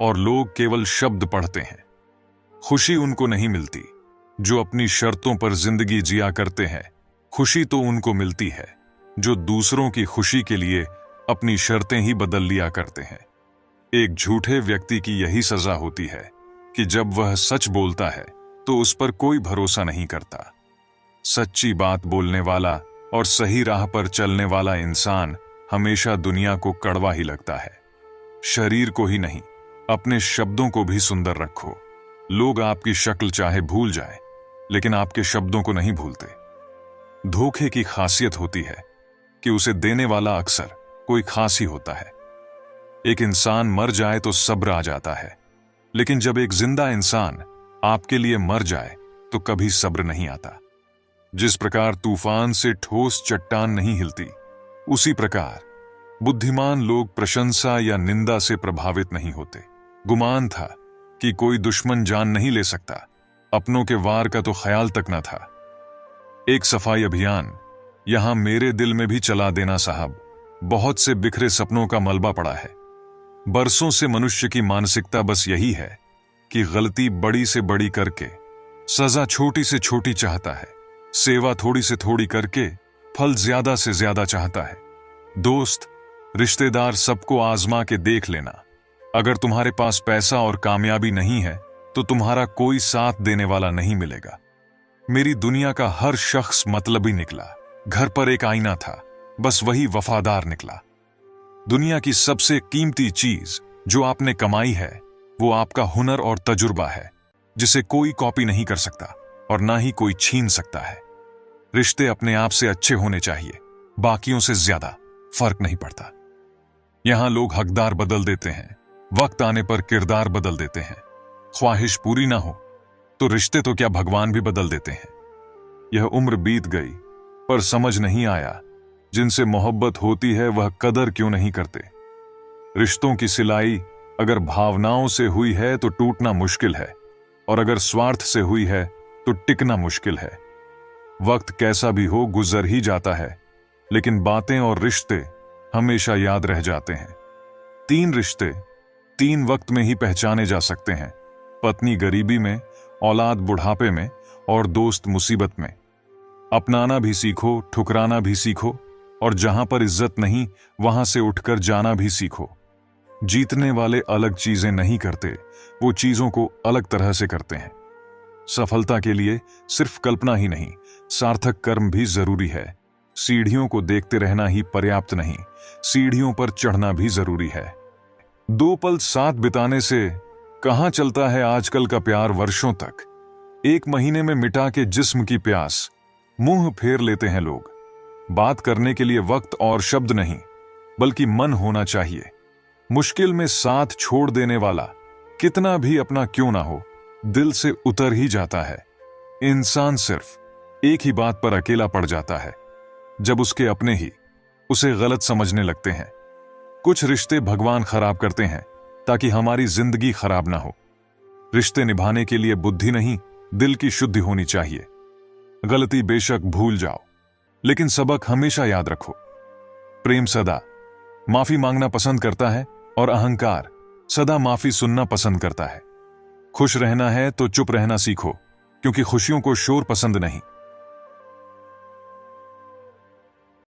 और लोग केवल शब्द पढ़ते हैं। खुशी उनको नहीं मिलती जो अपनी शर्तों पर जिंदगी जिया करते हैं। खुशी तो उनको मिलती है जो दूसरों की खुशी के लिए अपनी शर्तें ही बदल लिया करते हैं। एक झूठे व्यक्ति की यही सजा होती है कि जब वह सच बोलता है तो उस पर कोई भरोसा नहीं करता। सच्ची बात बोलने वाला और सही राह पर चलने वाला इंसान हमेशा दुनिया को कड़वा ही लगता है। शरीर को ही नहीं, अपने शब्दों को भी सुंदर रखो। लोग आपकी शक्ल चाहे भूल जाए, लेकिन आपके शब्दों को नहीं भूलते। धोखे की खासियत होती है कि उसे देने वाला अक्सर कोई खास ही होता है। एक इंसान मर जाए तो सब्र आ जाता है, लेकिन जब एक जिंदा इंसान आपके लिए मर जाए तो कभी सब्र नहीं आता। जिस प्रकार तूफान से ठोस चट्टान नहीं हिलती, उसी प्रकार बुद्धिमान लोग प्रशंसा या निंदा से प्रभावित नहीं होते। गुमान था कि कोई दुश्मन जान नहीं ले सकता, अपनों के वार का तो ख्याल तक न था। एक सफाई अभियान यहां मेरे दिल में भी चला देना साहब। बहुत से बिखरे सपनों का मलबा पड़ा है। बरसों से मनुष्य की मानसिकता बस यही है कि गलती बड़ी से बड़ी करके सजा छोटी से छोटी चाहता है, सेवा थोड़ी से थोड़ी करके फल ज्यादा से ज्यादा चाहता है। दोस्त, रिश्तेदार सबको आजमा के देख लेना। अगर तुम्हारे पास पैसा और कामयाबी नहीं है तो तुम्हारा कोई साथ देने वाला नहीं मिलेगा। मेरी दुनिया का हर शख्स मतलबी निकला। घर पर एक आईना था, बस वही वफादार निकला। दुनिया की सबसे कीमती चीज जो आपने कमाई है वो आपका हुनर और तजुर्बा है, जिसे कोई कॉपी नहीं कर सकता और ना ही कोई छीन सकता है। रिश्ते अपने आप से अच्छे होने चाहिए, बाकियों से ज्यादा फर्क नहीं पड़ता। यहां लोग हकदार बदल देते हैं, वक्त आने पर किरदार बदल देते हैं। ख्वाहिश पूरी ना हो तो रिश्ते तो क्या भगवान भी बदल देते हैं। यह उम्र बीत गई पर समझ नहीं आया, जिनसे मोहब्बत होती है वह कदर क्यों नहीं करते। रिश्तों की सिलाई अगर भावनाओं से हुई है तो टूटना मुश्किल है, और अगर स्वार्थ से हुई है तो टिकना मुश्किल है। वक्त कैसा भी हो गुजर ही जाता है, लेकिन बातें और रिश्ते हमेशा याद रह जाते हैं। 3 रिश्ते 3 वक्त में ही पहचाने जा सकते हैं, पत्नी गरीबी में, औलाद बुढ़ापे में और दोस्त मुसीबत में। अपनाना भी सीखो, ठुकराना भी सीखो, और जहां पर इज्जत नहीं वहां से उठकर जाना भी सीखो। जीतने वाले अलग चीजें नहीं करते, वो चीजों को अलग तरह से करते हैं। सफलता के लिए सिर्फ कल्पना ही नहीं, सार्थक कर्म भी जरूरी है। सीढ़ियों को देखते रहना ही पर्याप्त नहीं, सीढ़ियों पर चढ़ना भी जरूरी है। 2 पल साथ बिताने से कहां चलता है आजकल का प्यार वर्षों तक। 1 महीने में मिटा के जिस्म की प्यास मुंह फेर लेते हैं लोग। बात करने के लिए वक्त और शब्द नहीं, बल्कि मन होना चाहिए। मुश्किल में साथ छोड़ देने वाला कितना भी अपना क्यों ना हो, दिल से उतर ही जाता है। इंसान सिर्फ एक ही बात पर अकेला पड़ जाता है, जब उसके अपने ही उसे गलत समझने लगते हैं। कुछ रिश्ते भगवान खराब करते हैं ताकि हमारी जिंदगी खराब ना हो। रिश्ते निभाने के लिए बुद्धि नहीं, दिल की शुद्धि होनी चाहिए। गलती बेशक भूल जाओ, लेकिन सबक हमेशा याद रखो। प्रेम सदा माफी मांगना पसंद करता है और अहंकार सदा माफी सुनना पसंद करता है। खुश रहना है तो चुप रहना सीखो, क्योंकि खुशियों को शोर पसंद नहीं।